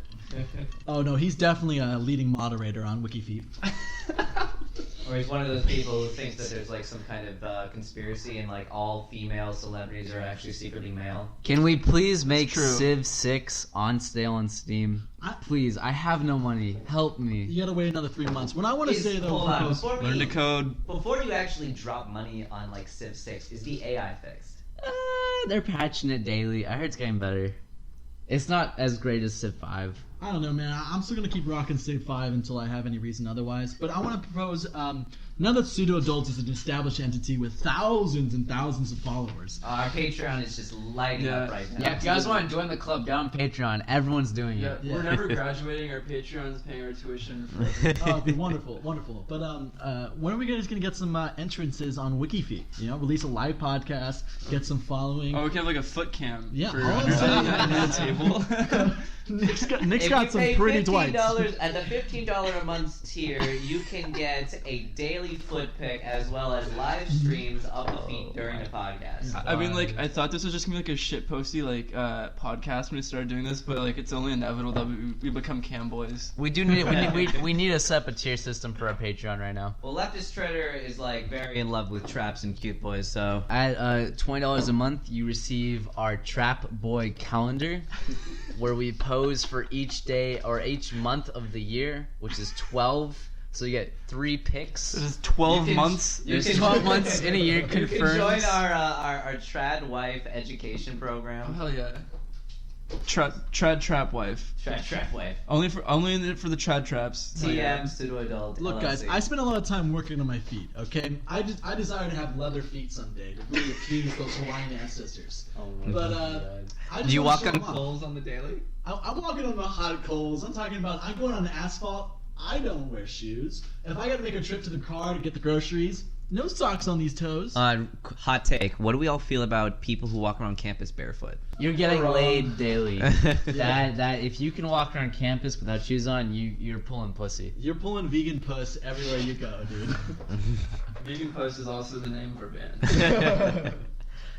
Oh no, he's definitely a leading moderator on WikiFeet. Or he's one of those people who thinks that there's like some kind of conspiracy and like all female celebrities are actually secretly male. Can we please make Civ 6 on sale on Steam? Please, I have no money. Help me. You gotta wait another 3 months. What I want to say though, hold on, Learn to code. Before you actually drop money on like Civ 6, is the AI fixed? They're patching it daily. I heard it's getting better. It's not as great as Civ 5. I don't know, man. I'm still gonna keep rocking Civ 5 until I have any reason otherwise. But I want to propose. Now that Pseudoadults is an established entity with thousands and thousands of followers, Our Patreon is just lighting up right now. Yeah, if you guys want to join the club, down on Patreon. Everyone's doing it. Yeah, we're never graduating. Our Patreon's paying our tuition. oh, it'd be wonderful, wonderful. But when are we guys gonna get some entrances on WikiFeet? You know, release a live podcast, get some following. Oh, we can have like a foot cam. Yeah, For all I'm saying the table. Nick's got some pretty dwights. At the $15 a month tier, you can get a daily foot pic as well as live streams of the feet during the podcast. I mean, like, I thought this was just gonna be like a shit posty like podcast when we started doing this, but like, it's only inevitable that we become cam boys. We do need we need to set up a tier system for our Patreon right now. Well, Leftist Trader is like very in love with traps and cute boys, so At $20 a month, you receive our Trap Boy calendar, where we pose for each day or each month of the year, which is 12 So you get 3 picks. This is 12 months. There's 12 months in a year You confirmed. can join our trad wife education program. Oh, hell yeah. Trad trap wife. Trad wife. Only in it for the trad traps. TM Pseudoadult. Look, guys, LLC. I spend a lot of time working on my feet. Okay, I desire to have leather feet someday to really appease those Hawaiian ancestors. Oh my But God. I just Do you wanna walk show on them off. coals on the daily? I'm walking on the hot coals. I'm talking about I'm going on the asphalt. I don't wear shoes. If I got to make a trip to the car to get the groceries, no socks on these toes. Hot take. What do we all feel about people who walk around campus barefoot? You're getting laid daily. Yeah. That if you can walk around campus without shoes on, you're pulling pussy. You're pulling vegan puss everywhere you go, dude. Vegan Post is also the name of our band.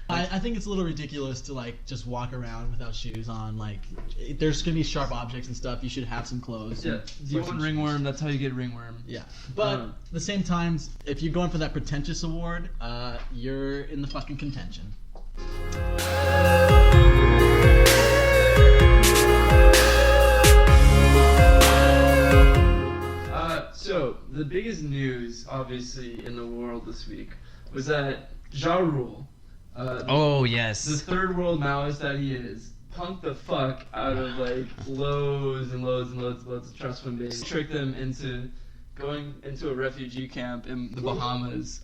I think it's a little ridiculous to like just walk around without shoes on. Like, there's gonna be sharp objects and stuff. You should have some clothes. Yeah. and Do you wear some want ringworm? That's how you get ringworm. Yeah, but at the same time, if you're going for that pretentious award, you're in the fucking contention. So the biggest news, obviously, in the world this week was that Ja Rule, Oh yes. the third world Maoist that he is, punked the fuck out of like loads and loads and loads and loads of trust fund base, tricked them into going into a refugee camp in the Bahamas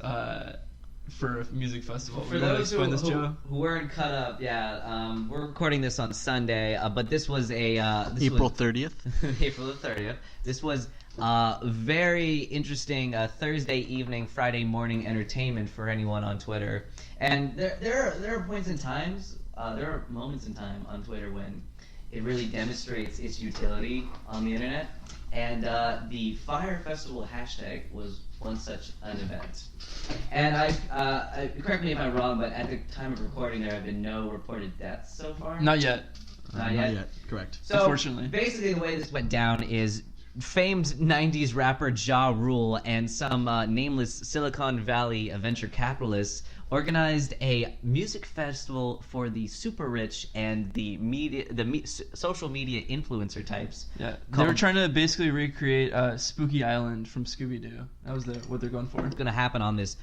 for a music festival. For You wanna those explain this, who Joe? weren't cut up, we're recording this on Sunday, but this was April 30th. April the 30th. This was very interesting Thursday evening, Friday morning entertainment for anyone on Twitter. And there are points in times, there are moments in time on Twitter when it really demonstrates its utility on the internet. And the Fyre Festival hashtag was one such an event. And correct me if I'm wrong, but at the time of recording, there have been no reported deaths so far. Not yet. Not yet. Not yet. Correct. So Unfortunately. basically, the way this went down is famed 90s rapper Ja Rule and some nameless Silicon Valley venture capitalists organized a music festival for the super rich and the social media influencer types. Yeah, they were trying to basically recreate Spooky Island from Scooby-Doo. That was what they're going for. It's going to happen on this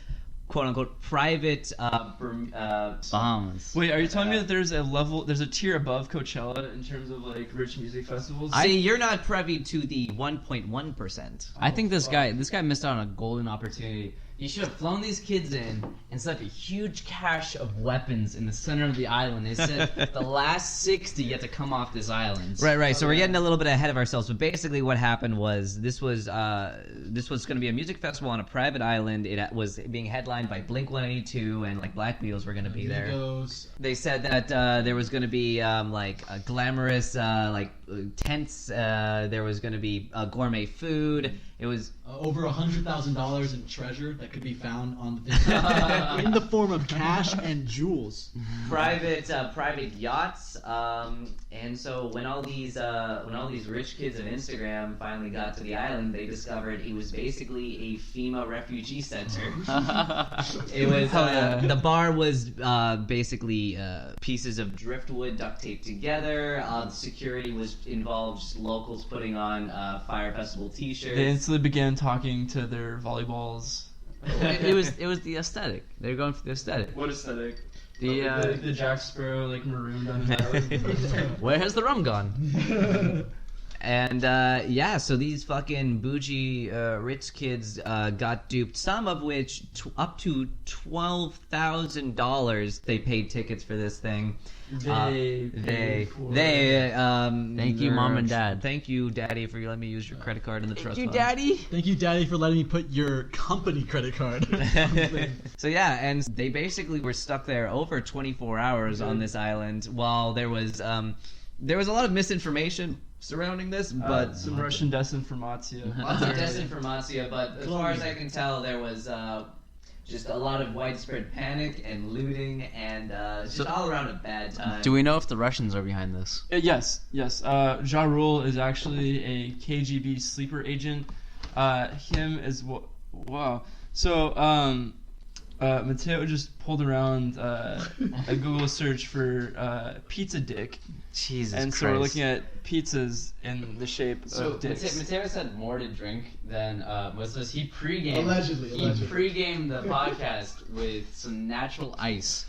quote-unquote private Bahamas. Wait, are you telling me that there's a tier above Coachella in terms of like rich music festivals? See, you're not privy to the 1.1%. I think this guy missed out on a golden opportunity. You should have flown these kids in and set up a huge cache of weapons in the center of the island. They said the last 60 get to come off this island. Right. So we're getting a little bit ahead of ourselves. But basically, what happened was this was going to be a music festival on a private island. It was being headlined by Blink-182 and like Black Beatles were going to be there. Amigos. They said that there was going to be glamorous tents. There was going to be gourmet food. It was Over $100,000 in treasure that could be found on the thing in the form of cash and jewels. private yachts. And so when all these rich kids of Instagram finally got to the island, they discovered it was basically a FEMA refugee center. It was the bar was basically pieces of driftwood duct taped together. Security was involved, just locals putting on Fyre Festival T-shirts. They instantly began talking to their volleyballs. It was the aesthetic. They were going for the aesthetic. What aesthetic? The Jack Sparrow like marooned on his island. where has the rum gone? And so these fucking bougie rich kids got duped. Some of which up to $12,000 they paid tickets for this thing. They. Thank you, Mom and Dad. Thank you, Daddy, for letting me use your credit card in the trust fund. Thank you, Daddy, for letting me put your company credit card on the thing. So yeah, and they basically were stuck there over 24 hours on this island while there was a lot of misinformation surrounding this, but some Russian disinformation. lots of disinformation. But as far as I can tell, there was just a lot of widespread panic and looting and just all around a bad time. Do we know if the Russians are behind this? Yes. Ja Rule is actually a KGB sleeper agent. Wow. So Mateo just pulled around a Google search for pizza dick. Jesus and Christ. so we're looking at pizzas in the shape of dicks. Mateus had more to drink than was he pre-gamed. Allegedly. He pre-gamed the podcast with some natural ice.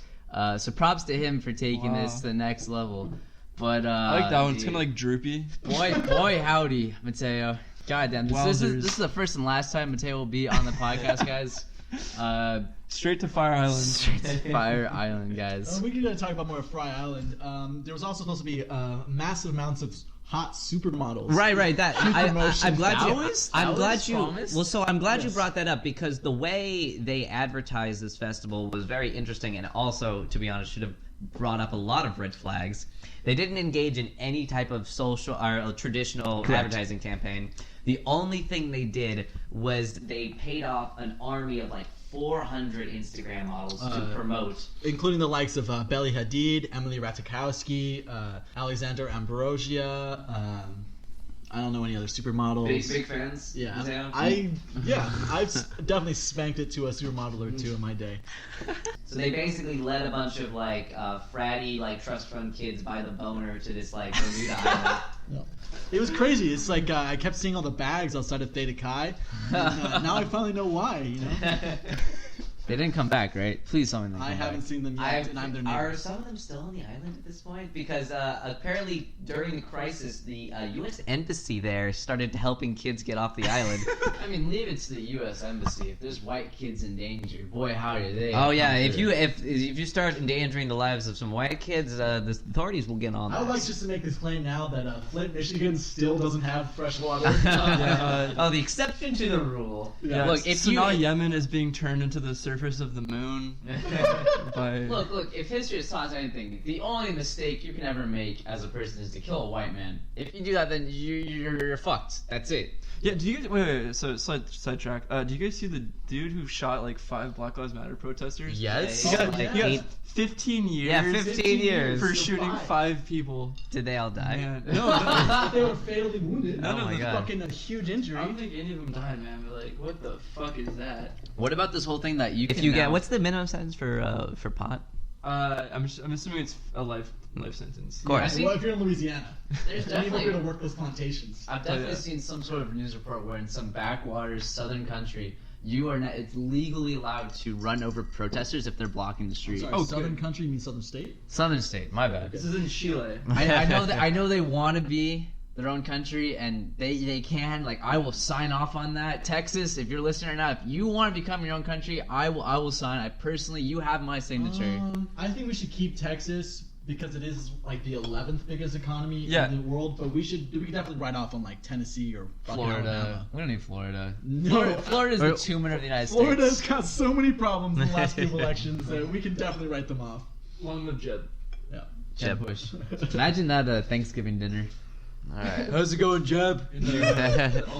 So props to him for taking this to the next level. But I like that one. It's kind of like droopy. Boy, howdy, Mateo. Goddamn, this is the first and last time Mateo will be on the podcast, guys. Straight to Fire Island. Straight to Fire Island, guys. We can talk about more of Fry Island. There was also supposed to be massive amounts of hot supermodels. Right. That I'm glad you. Promised? Well, so I'm glad you brought that up because the way they advertised this festival was very interesting, and also, to be honest, should have brought up a lot of red flags. They didn't engage in any type of social or traditional advertising campaign. The only thing they did was they paid off an army of like 400 Instagram models to promote, including the likes of Belly Hadid, Emily Ratajkowski, Alexander Ambrosia. I don't know any other supermodels. Big fans. Yeah, I've definitely spanked it to a supermodel or two in my day. So they basically led a bunch of like fratty like trust fund kids by the boner to this like Bermuda island. It was crazy. It's like I kept seeing all the bags outside of Theta Chi. And, now I finally know why. You know. They didn't come back, right? Please tell me they come I haven't seen them yet, and I'm their neighbor. Are some of them still on the island at this point? Because apparently during the crisis, the U.S. Embassy there started helping kids get off the island. I mean, leave it to the U.S. Embassy. If there's white kids in danger, boy, howdy they. Oh yeah, if you start endangering the lives of some white kids, the authorities will get on that. I would like just to make this claim now that Flint, Michigan still doesn't have fresh water. The exception to the rule. Yeah, look, so now Yemen is being turned into the surface of the moon. Look, if history has taught us anything, the only mistake you can ever make as a person is to kill a white man. If you do that, then you're fucked. That's it. Yeah, do you guys, wait, so sidetrack. Do you guys see the dude who shot like 5 Black Lives Matter protesters? Yes. He got 15 years. Yeah, 15 years for shooting 5 people. Did they all die? Man, no, They were fatally wounded. Oh my God. Fucking a huge injury. I don't think any of them died, man. But like, what the fuck is that? What about this whole thing that you If can you now- get what's the minimum sentence for pot? I'm assuming it's a life sentence. Of course. Well, if you're in Louisiana, There's then you won't be able definitely. to work those plantations. I've definitely seen some sort of news report where in some backwaters southern country, it's legally allowed to run over protesters if they're blocking the street. Sorry, Oh, southern good. country means southern state? Southern state, my bad. This is in Chile. I know they want to be their own country, and they can. Like, I will sign off on that. Texas, if you're listening right now, if you want to become your own country, I will sign. I personally, you have my signature. I think we should keep Texas because it is like the 11th biggest economy Yeah. in the world. But we can definitely write off on like Tennessee or fucking Florida. Alabama. We don't need Florida. No, Florida's the tumor of the United States. Florida's got so many problems in the last few elections that we can definitely write them off. Long live Jeb. Yeah. Jeb Bush. Imagine that Thanksgiving dinner. All right. How's it going, Jeb?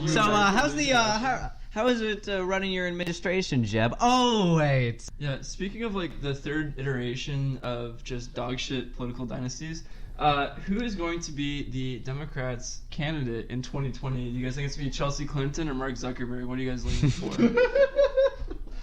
So how's the how is it running your administration, Jeb? Oh wait. Yeah, speaking of like the third iteration of just dog shit political dynasties, who is going to be the Democrats' candidate in 2020? Do you guys think it's going to be Chelsea Clinton or Mark Zuckerberg? What are you guys leaning for?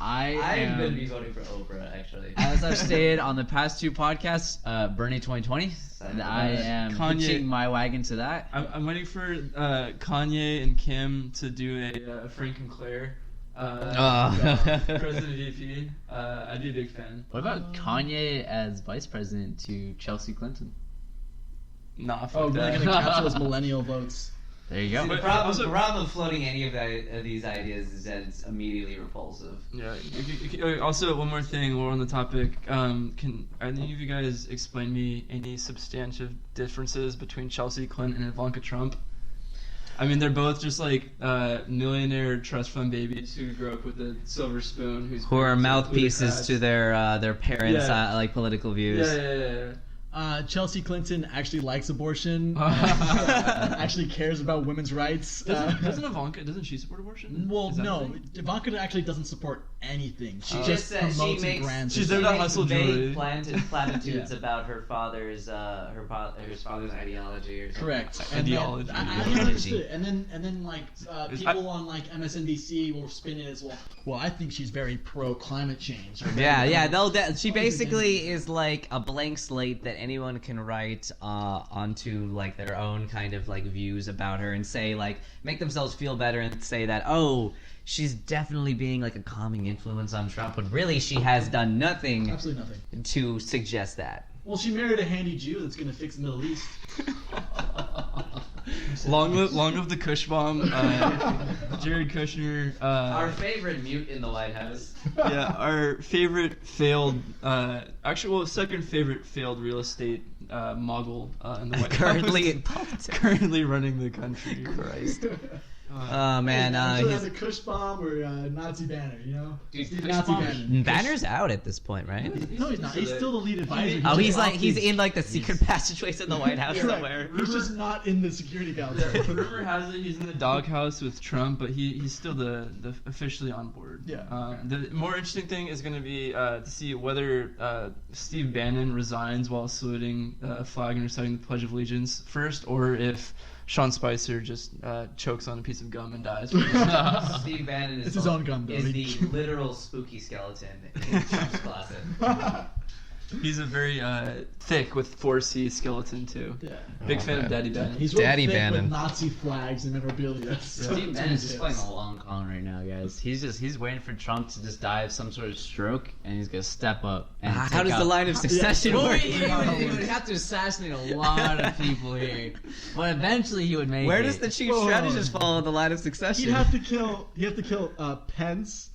I'm I'm gonna be voting for Oprah actually. As I've stated on the past 2 podcasts, Bernie 2020, and I am Kanye. hitching my wagon to that. I'm waiting for Kanye and Kim to do a Frank and Claire president VP. I'd be a big fan. What about Kanye as vice president to Chelsea Clinton? Nah, fuck Oh, really that. gonna capture those millennial votes. There you go. But- The problem, also- the problem with floating any of these ideas is that it's immediately repulsive. Yeah. Also, one more thing. While we're on the topic, can any of you guys explain me any substantive differences between Chelsea Clinton and Ivanka Trump? I mean, they're both just like millionaire trust fund babies who grew up with a silver spoon. Who are mouthpieces to their parents' Yeah. like political views. Yeah. Chelsea Clinton actually likes abortion. Actually cares about women's rights. Doesn't Ivanka? Doesn't she support abortion? Well, Is that no. the thing? Ivanka actually doesn't support anything. She Just just promotes and brands. She's herself. there to hustle jewelry. platitudes about her father's ideology or something. Correct. Ideology. And then like people on like MSNBC will spin it as well, I think she's very pro climate change. She basically is like a blank slate that anyone can write onto like their own kind of like views about her and say like make themselves feel better and say that she's definitely being like a calming influence on Trump, but really she has done nothing. Absolutely nothing. To suggest that. Well, she married a handy Jew that's going to fix the Middle East. Long live the Kush bomb, Jared Kushner. Our favorite mute in the White House. Yeah, our favorite failed, second favorite failed real estate mogul in the White Currently House. in politics. Currently running the country. Christ. Oh man, he's a Kush bomb or a Nazi banner, you know? Dude, Steve Kush Nazi bomb- banner. Banner's out at this point, right? No, he's not. He's still the lead advisor. Oh, he's just he's off in like the secret passageways in the White House Correct. somewhere. He's just not in the security council. Rumor has it he's in the doghouse with Trump, but he's still the officially on board. Yeah. The more interesting thing is going to be to see whether Steve Bannon resigns while saluting a flag and reciting the Pledge of Allegiance first, or if Sean Spicer just chokes on a piece of gum and dies. Steve Bannon is It's his own gun, though. is the literal spooky skeleton in Trump's closet. He's a very thick with 4C skeleton too. Yeah. Big fan of Daddy Bannon. He's real Daddy thick Bannon. with Nazi flags and memorabilia. Steve Bannon's just playing a long con right now, guys. He's waiting for Trump to just die of some sort of stroke, and he's gonna step up. And How take does out- the line of succession Well, work? he would have to assassinate a lot of people here, but eventually he would make Where it. does the chief Whoa. strategist fall in the line of succession? He'd have to kill Pence,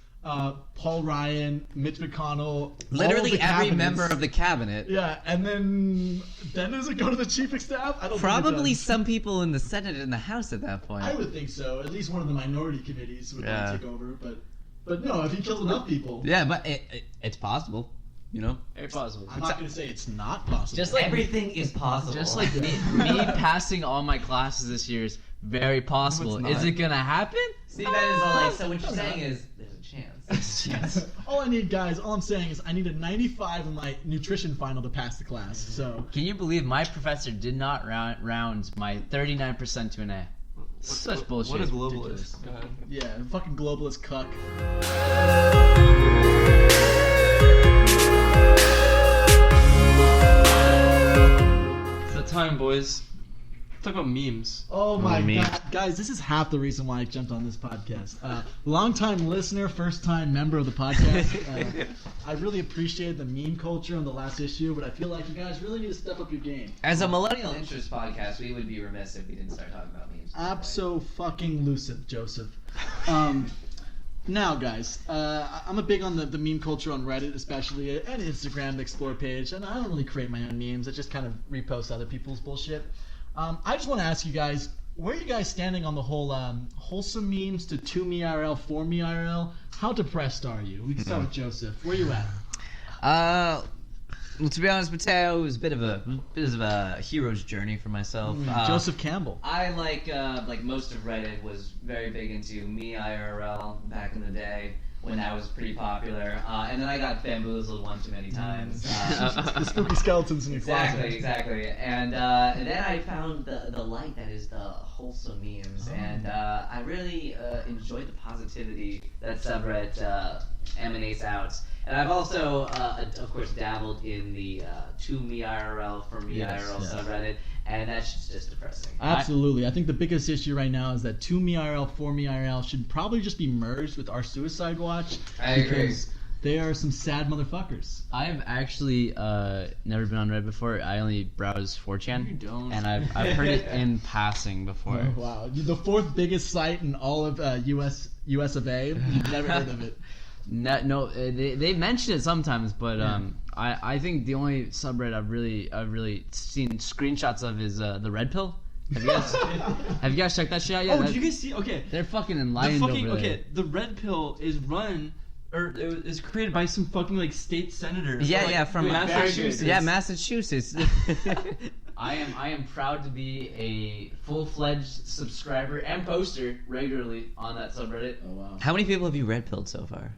Paul Ryan, Mitch McConnell, all Literally of the every cabinets. member of the cabinet. Yeah, and then does it go to the chief of staff? I don't Probably think it does. some people in the Senate and the House at that point. I would think so. At least one of the minority committees would Yeah. take over. But no, if he kills enough people, Yeah, but it's possible. You know? Very possible. I'm not going to say it's not possible. Just like Everything is possible. Just like me passing all my classes this year is very possible. No, it's Is not. it gonna happen? See, that is like, so what you're saying is there's a chance. Yes. all I need, guys, all I'm saying is I need a 95 in my nutrition final to pass the class. So Can you believe my professor did not round my 39% to an A? Such bullshit. What a Ridiculous. globalist. Go ahead. yeah, fucking globalist cuck. It's that time, boys. Talk about memes. Oh my me. god, guys, this is half the reason why I jumped on this podcast. Long-time listener, first-time member of the podcast. I really appreciated the meme culture on the last issue, but I feel like you guys really need to step up your game. As a millennial Interest podcast, we would be remiss if we didn't start talking about memes. Abso-fucking-lucid, Joseph. Now, guys, I'm a big on the meme culture on Reddit, especially, and Instagram, the Explore page, and I don't really create my own memes. I just kind of repost other people's bullshit. I just want to ask you guys, where are you guys standing on the whole wholesome memes to 2me IRL, 4me IRL? How depressed are you? We can start with Joseph. Where you at? Well, to be honest, Mateo, it was a bit of a hero's journey for myself. Joseph Campbell. I like most of Reddit was very big into me IRL back in the day when that was pretty popular, and then I got bamboozled one too many times. The spooky skeletons in your closet. Exactly. And then I found the light that is the wholesome memes, and I really enjoyed the positivity that subreddit emanates out. And I've also, of course, dabbled in the 2me IRL, 4me IRL subreddit, and that's just depressing. Absolutely. I think the biggest issue right now is that 2me IRL, 4me IRL should probably just be merged with our Suicide Watch. I agree. Because they are some sad motherfuckers. I've actually never been on Reddit before. I only browse 4chan. You don't. And I've heard it in passing before. Oh, wow. The fourth biggest site in all of US of A. You've never heard of it. No, they mention it sometimes, but I think the only subreddit I've really seen screenshots of is the Red Pill. Have you guys checked that shit out yet? Oh, did you guys see? Okay. They're fucking The enlightened fucking over there. okay. The Red Pill is run or it was created by some fucking like state senator. From Massachusetts. Yeah, Massachusetts. I am proud to be a full-fledged subscriber and poster regularly on that subreddit. Oh wow. How many people have you red pilled so far?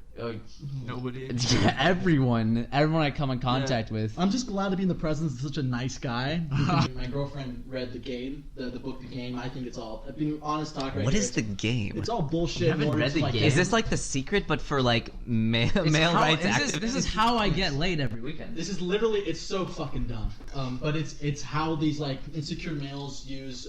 Nobody. Everyone I come in contact with. I'm just glad to be in the presence of such a nice guy. My girlfriend read The Game, the book The Game. I think it's all, being honest talk right What here, is The Game? It's all bullshit. You haven't more read just The like Game? Is this like The Secret, but for like male rights activists? This is how I get laid every weekend. This is literally, it's so fucking dumb. But it's how these like insecure males use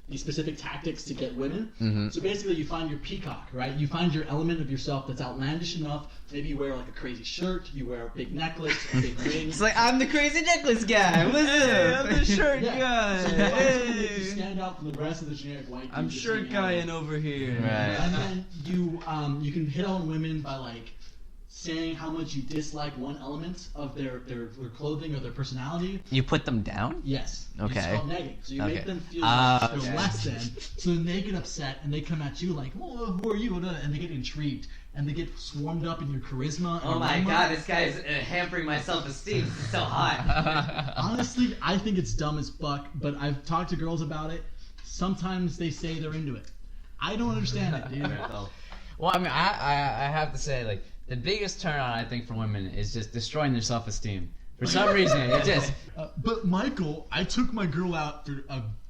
these specific tactics to get women. Mm-hmm. So basically, you find your peacock, right? You find your element of yourself that's outlandish enough. Maybe you wear like a crazy shirt, you wear a big necklace, a big ring. It's like, I'm the crazy necklace guy. What's up? I'm the shirt Yeah. guy. So you find something that you Hey. stand out from the rest of the generic white. I'm dude just shirt hanging guy out. in over here. Right. And then you can hit on women by like saying how much you dislike one element of their clothing or their personality. You put them down? Yes. Okay. It's called negging. So you Okay. make them feel Ah, like okay. they're less than. So then they get upset and they come at you like, "Oh, who are you?" And they get intrigued and they get swarmed up in your charisma. Oh and my aroma. god, this guy's hampering my self-esteem. This is so hot. Honestly, I think it's dumb as fuck. But I've talked to girls about it. Sometimes they say they're into it. I don't understand it, dude. Well, I mean, I have to say, like, the biggest turn on, I think, for women is just destroying their self-esteem. For some reason, it just... But Michael, I took my girl out for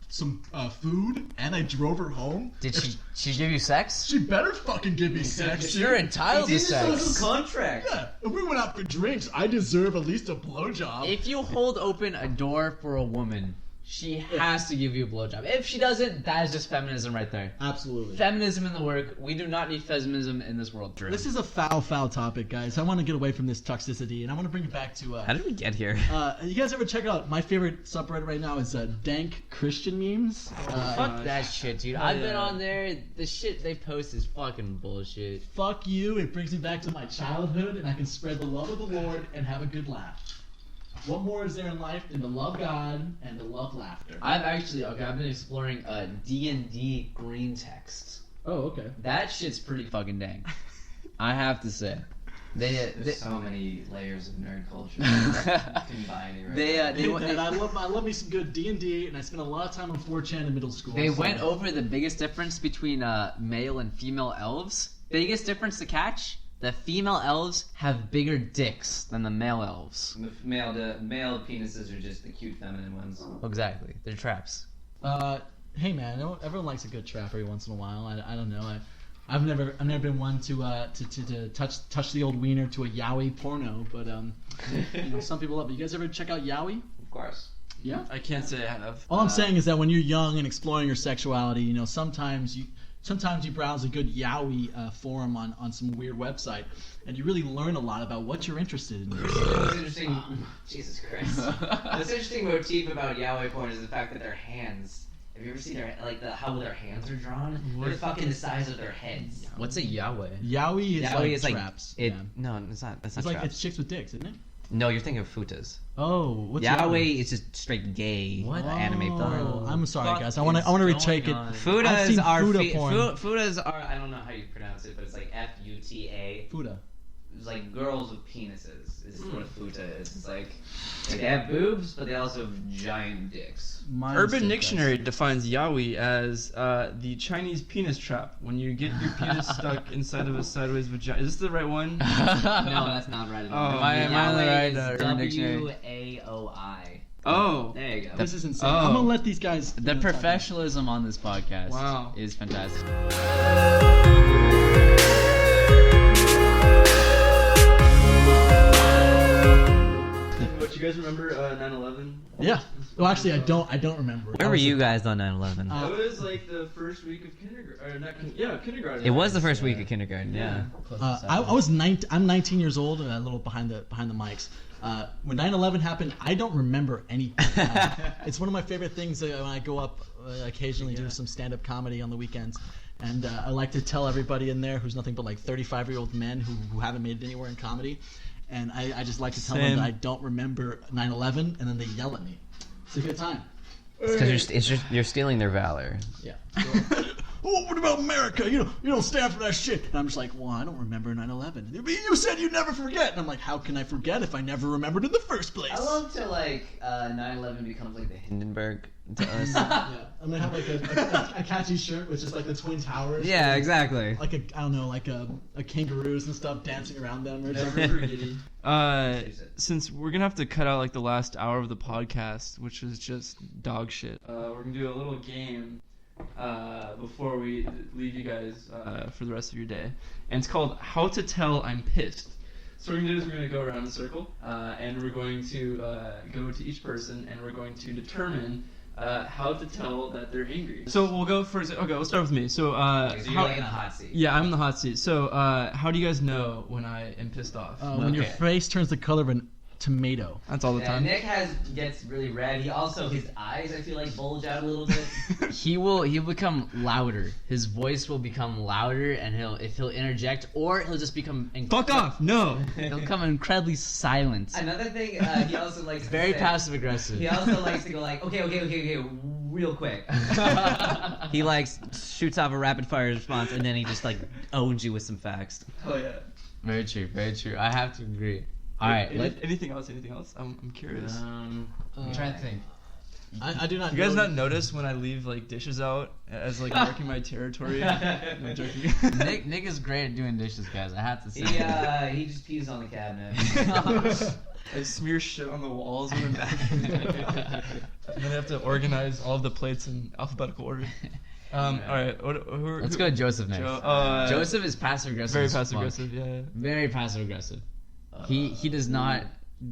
some food and I drove her home. Did she give you sex? She better fucking give me sex. You're entitled to sex. contract. Yeah, if we went out for drinks, I deserve at least a blowjob. If you hold open a door for a woman, she has to give you a blowjob. If she doesn't, that is just feminism right there. Absolutely. Feminism in the work. We do not need feminism in this world. This is a foul topic, guys. I want to get away from this toxicity, and I want to bring it back to. How did we get here? You guys ever check out my favorite subreddit right now is dank Christian memes. Fuck that shit, dude. I've been on there. The shit they post is fucking bullshit. Fuck you. It brings me back to my childhood, and I can spread the love of the Lord and have a good laugh. What more is there in life than to love God and to love laughter? I've been exploring D&D green text. Oh, okay. That shit's pretty fucking dang. I have to say. There's so many layers of nerd culture combining right now. And I love me some good D&D, and I spent a lot of time on 4chan in middle school. They so- went over the biggest difference between male and female elves. Biggest difference to catch: the female elves have bigger dicks than the male elves. The male penises are just the cute feminine ones. Exactly, they're traps. Hey man, everyone likes a good trap every once in a while. I don't know. I've never been one to touch the old wiener to a yaoi porno, but some people love it. You guys ever check out yaoi? Of course. Yeah. I can't say I have. All I'm saying is that when you're young and exploring your sexuality, sometimes you browse a good yaoi forum on some weird website, and you really learn a lot about what you're interested in. What's interesting? Jesus Christ. What's interesting motif about yaoi porn is the fact that their hands. Have you ever seen how their hands are drawn? They're fucking the size of their heads. What's a yaoi? Yaoi is Yaoi like is like traps. it. Yeah. No, it's not. That's It's not like traps. it's chicks with dicks, isn't it? No, you're thinking of futas. Oh, what's Yaoi is just straight gay anime porn. Oh, I'm sorry, Fuck guys. I want to is retake it. going on? I've Futas seen are futa porn. futas are. I don't know how you pronounce it, but it's like Futa. Fuda. It's like girls with penises. Is what a futa is. It's like they have boobs, but they also have giant dicks. Urban Dictionary defines yaoi as the Chinese penis trap. When you get your penis stuck inside of a sideways vagina. Is this the right one? No, that's not right at all. Oh, Am I on the right Urban Yaoi Dictionary? is WAOI. Oh. There you go. This is insane. Oh. I'm gonna let these guys. The professionalism on this podcast Wow. is fantastic. What, you guys remember 9/11? Yeah. Well, actually, I don't remember. Where were you guys on 9/11? It was like the first week of kindergarten. Or not kindergarten. It was the first week of kindergarten. Yeah. I was 19. I'm 19 years old, and a little behind the mics. When 9/11 happened, I don't remember anything. It's one of my favorite things when I go up occasionally do some stand-up comedy on the weekends. And I like to tell everybody in there who's nothing but like 35-year-old men who haven't made it anywhere in comedy. And I just like to tell them Same. that I don't remember 9/11, and then they yell at me. It's a good time. It's because you're stealing their valor. Yeah. "Oh, what about America? You don't stand for that shit." And I'm just like, "Well, I don't remember 9/11. You said you never forget." And I'm like, "How can I forget if I never remembered in the first place?" I love to 9/11 becomes like the Hindenburg to us. Yeah, I'm gonna have like a catchy shirt with just like the Twin Towers. Yeah, exactly. Like a kangaroos and stuff dancing around them or Never something. Since we're gonna have to cut out like the last hour of the podcast, which is just dog shit, we're gonna do a little game before we leave you guys for the rest of your day, and it's called How to Tell I'm Pissed. So what we're gonna do is we're gonna go around in a circle, and we're going to go to each person, and we're going to determine how to tell that they're angry. So we'll go first. Okay, we'll start with me. So, so you're like in a hot seat. Yeah, I'm in the hot seat. So, how do you guys know when I am pissed off? When your face turns the color of a tomato. That's all the time. Nick gets really red. His eyes I feel like bulge out a little bit. He'll become louder. His voice will become louder, and he'll interject, or he'll just become Fuck off! No. He'll become incredibly silent. Another thing, he also likes Very to say, passive aggressive. He also likes to go like, okay, real quick. He shoots off a rapid fire response, and then he just owns you with some facts. Oh yeah. Very true. I have to agree. All right. Anything else? I'm curious. I'm trying to think. I do not. You guys know. not notice when I leave dishes out as marking my territory? No joking. Nick is great at doing dishes, guys. I have to say. He just pees on the cabinet. I smear shit on the walls when I'm back. And then I have to organize all of the plates in alphabetical order. All right. Let's go to Joseph next. Joseph is passive aggressive. Very passive aggressive. Yeah. Very passive aggressive. He does not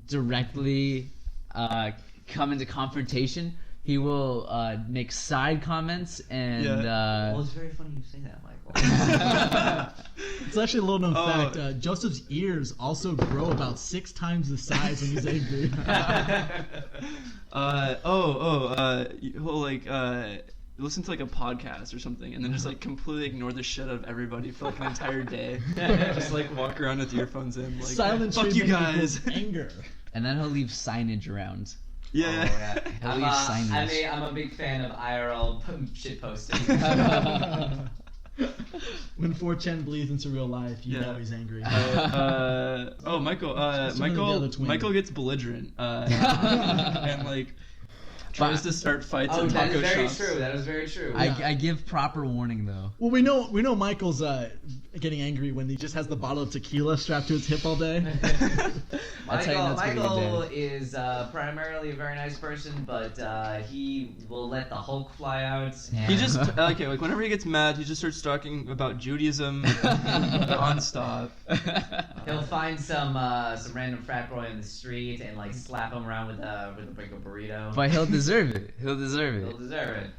directly come into confrontation. He will make side comments and. Well, it's very funny you say that, Michael. It's actually a little known fact. Joseph's ears also grow about 6 times the size when he's angry. He'll listen to a podcast or something, and then just completely ignore the shit out of everybody for an entire day. Just walk around with earphones in, silent fuck you guys. Anger. And then he'll leave signage around. Yeah. He'll leave signage. I'm a big fan of IRL shit posting. When 4chan bleeds into real life, you know he's angry. Michael gets belligerent and tries to start fights at taco shops. That is very true. I give proper warning though. Well, we know Michael's getting angry when he just has the bottle of tequila strapped to his hip all day. Michael is primarily a very nice person, but he will let the Hulk fly out. He just whenever he gets mad, he just starts talking about Judaism nonstop. He'll find some random frat boy in the street and slap him around with a burrito. But he'll deserve it. He'll deserve it.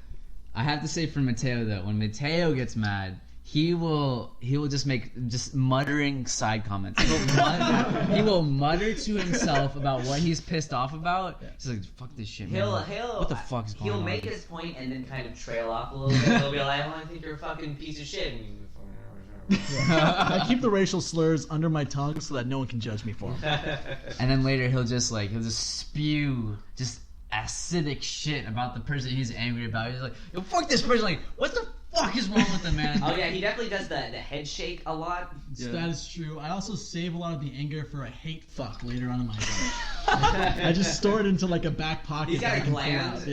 I have to say for Mateo though, when Mateo gets mad, he will just make muttering side comments. He will mutter to himself about what he's pissed off about. He's like, "Fuck this shit, man. What the fuck's going on?" He'll make his point and then kind of trail off a little bit. He'll be like, "I think you're a fucking piece of shit." I keep the racial slurs under my tongue so that no one can judge me for them. And then later he'll just spew acidic shit about the person he's angry about. He's like, "Yo, fuck this person." What the fuck is wrong with the man? Oh yeah, he definitely does the head shake a lot. Yeah. That is true. I also save a lot of the anger for a hate fuck later on in my life. I just store it into a back pocket. He's got a gland.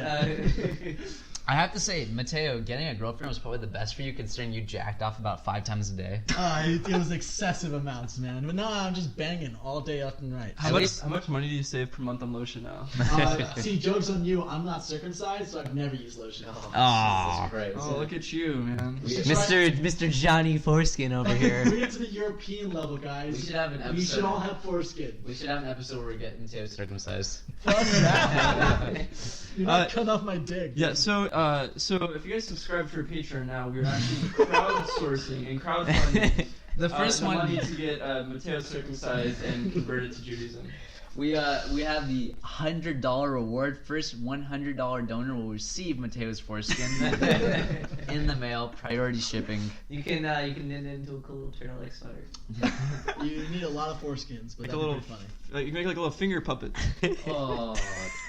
I have to say, Mateo, getting a girlfriend was probably the best for you, considering you jacked off about 5 times a day. It was excessive amounts, man. But now I'm just banging all day left and right. How much money do you save per month on lotion now? See, joke's on you. I'm not circumcised, so I've never used lotion. Oh, look at you, man. Mr. Johnny Foreskin over here. We get to the European level, guys. We should have an episode. We should all have foreskin. We should have an episode where we get Mateo Circumcised. Fuck that. You're not cutting off my dick. Yeah, so if you guys subscribe to our Patreon now, we're actually crowdsourcing and crowdfunding the first one money to get Mateo circumcised and converted to Judaism. We have the $100 reward. First $100 donor will receive Mateo's foreskin in the mail. Priority shipping. You can knit it into a cool little turtleneck sweater. You need a lot of foreskins, but that'd be funny. You can make a little finger puppet. Oh,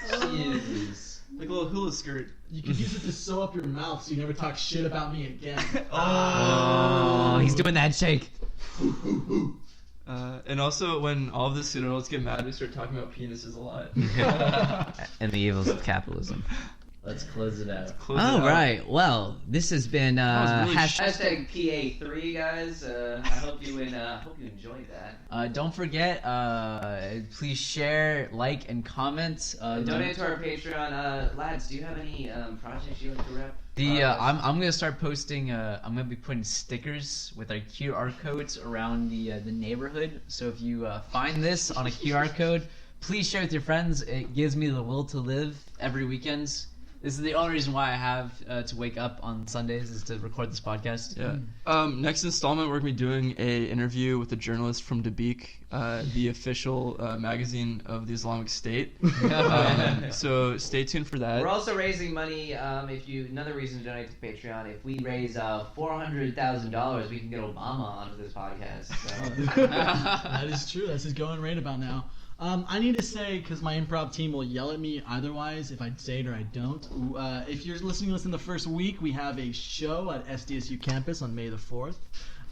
jeez. Like a little hula skirt. You could use it to sew up your mouth so you never talk shit about me again. Oh, he's doing that shake. And also, when all of the pseudo-adults get mad, we start talking about penises a lot. And the evils of capitalism. Let's close it out. All right. Well, this has been was really hashtag PA3, guys. I hope you enjoyed that. Don't forget, please share, like, and comment. Donate to our Patreon. Lads, do you have any projects you like to rep? I'm gonna start posting. I'm gonna be putting stickers with our QR codes around the neighborhood. So if you find this on a QR code, please share with your friends. It gives me the will to live every weekend. This is the only reason why I have to wake up on Sundays is to record this podcast. Yeah. Next installment, we're going to be doing a interview with a journalist from Dabiq, the official magazine of the Islamic State. So stay tuned for that. We're also raising money. Another reason to donate to Patreon. If we raise $400,000, we can get Obama onto this podcast. So. That is true. That's his going rate about now. I need to say, because my improv team will yell at me otherwise if I say it or I don't. If you're listening to this in the first week, we have a show at SDSU campus on May the 4th.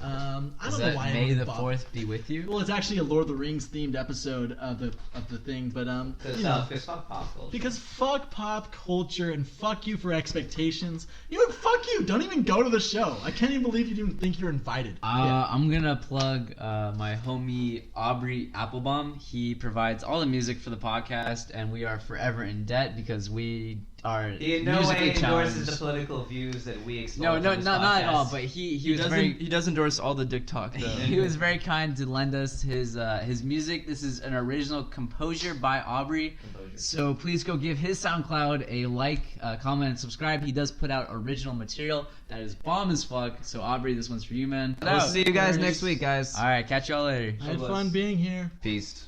I don't know why May the 4th be with you? Well, it's actually a Lord of the Rings themed episode of the thing, but you know, fuck pop culture. because fuck pop culture and fuck you for expectations. Even fuck you. Don't even go to the show. I can't even believe you didn't think you're invited. I'm gonna plug my homie Aubrey Applebaum. He provides all the music for the podcast, and we are forever in debt because we are He in no musically way endorses the challenged. political views that we explore. No, on this not at all. podcast. But he He was doesn't. very He does endorse all the dick talk, though. he was very kind to lend us his music. This is an original composure by Aubrey. So please go give his SoundCloud a like, comment, and subscribe. He does put out original material that is bomb as fuck. So Aubrey, this one's for you, man. We'll see you guys next week, guys. All right, catch y'all later. I had fun being here. Peace.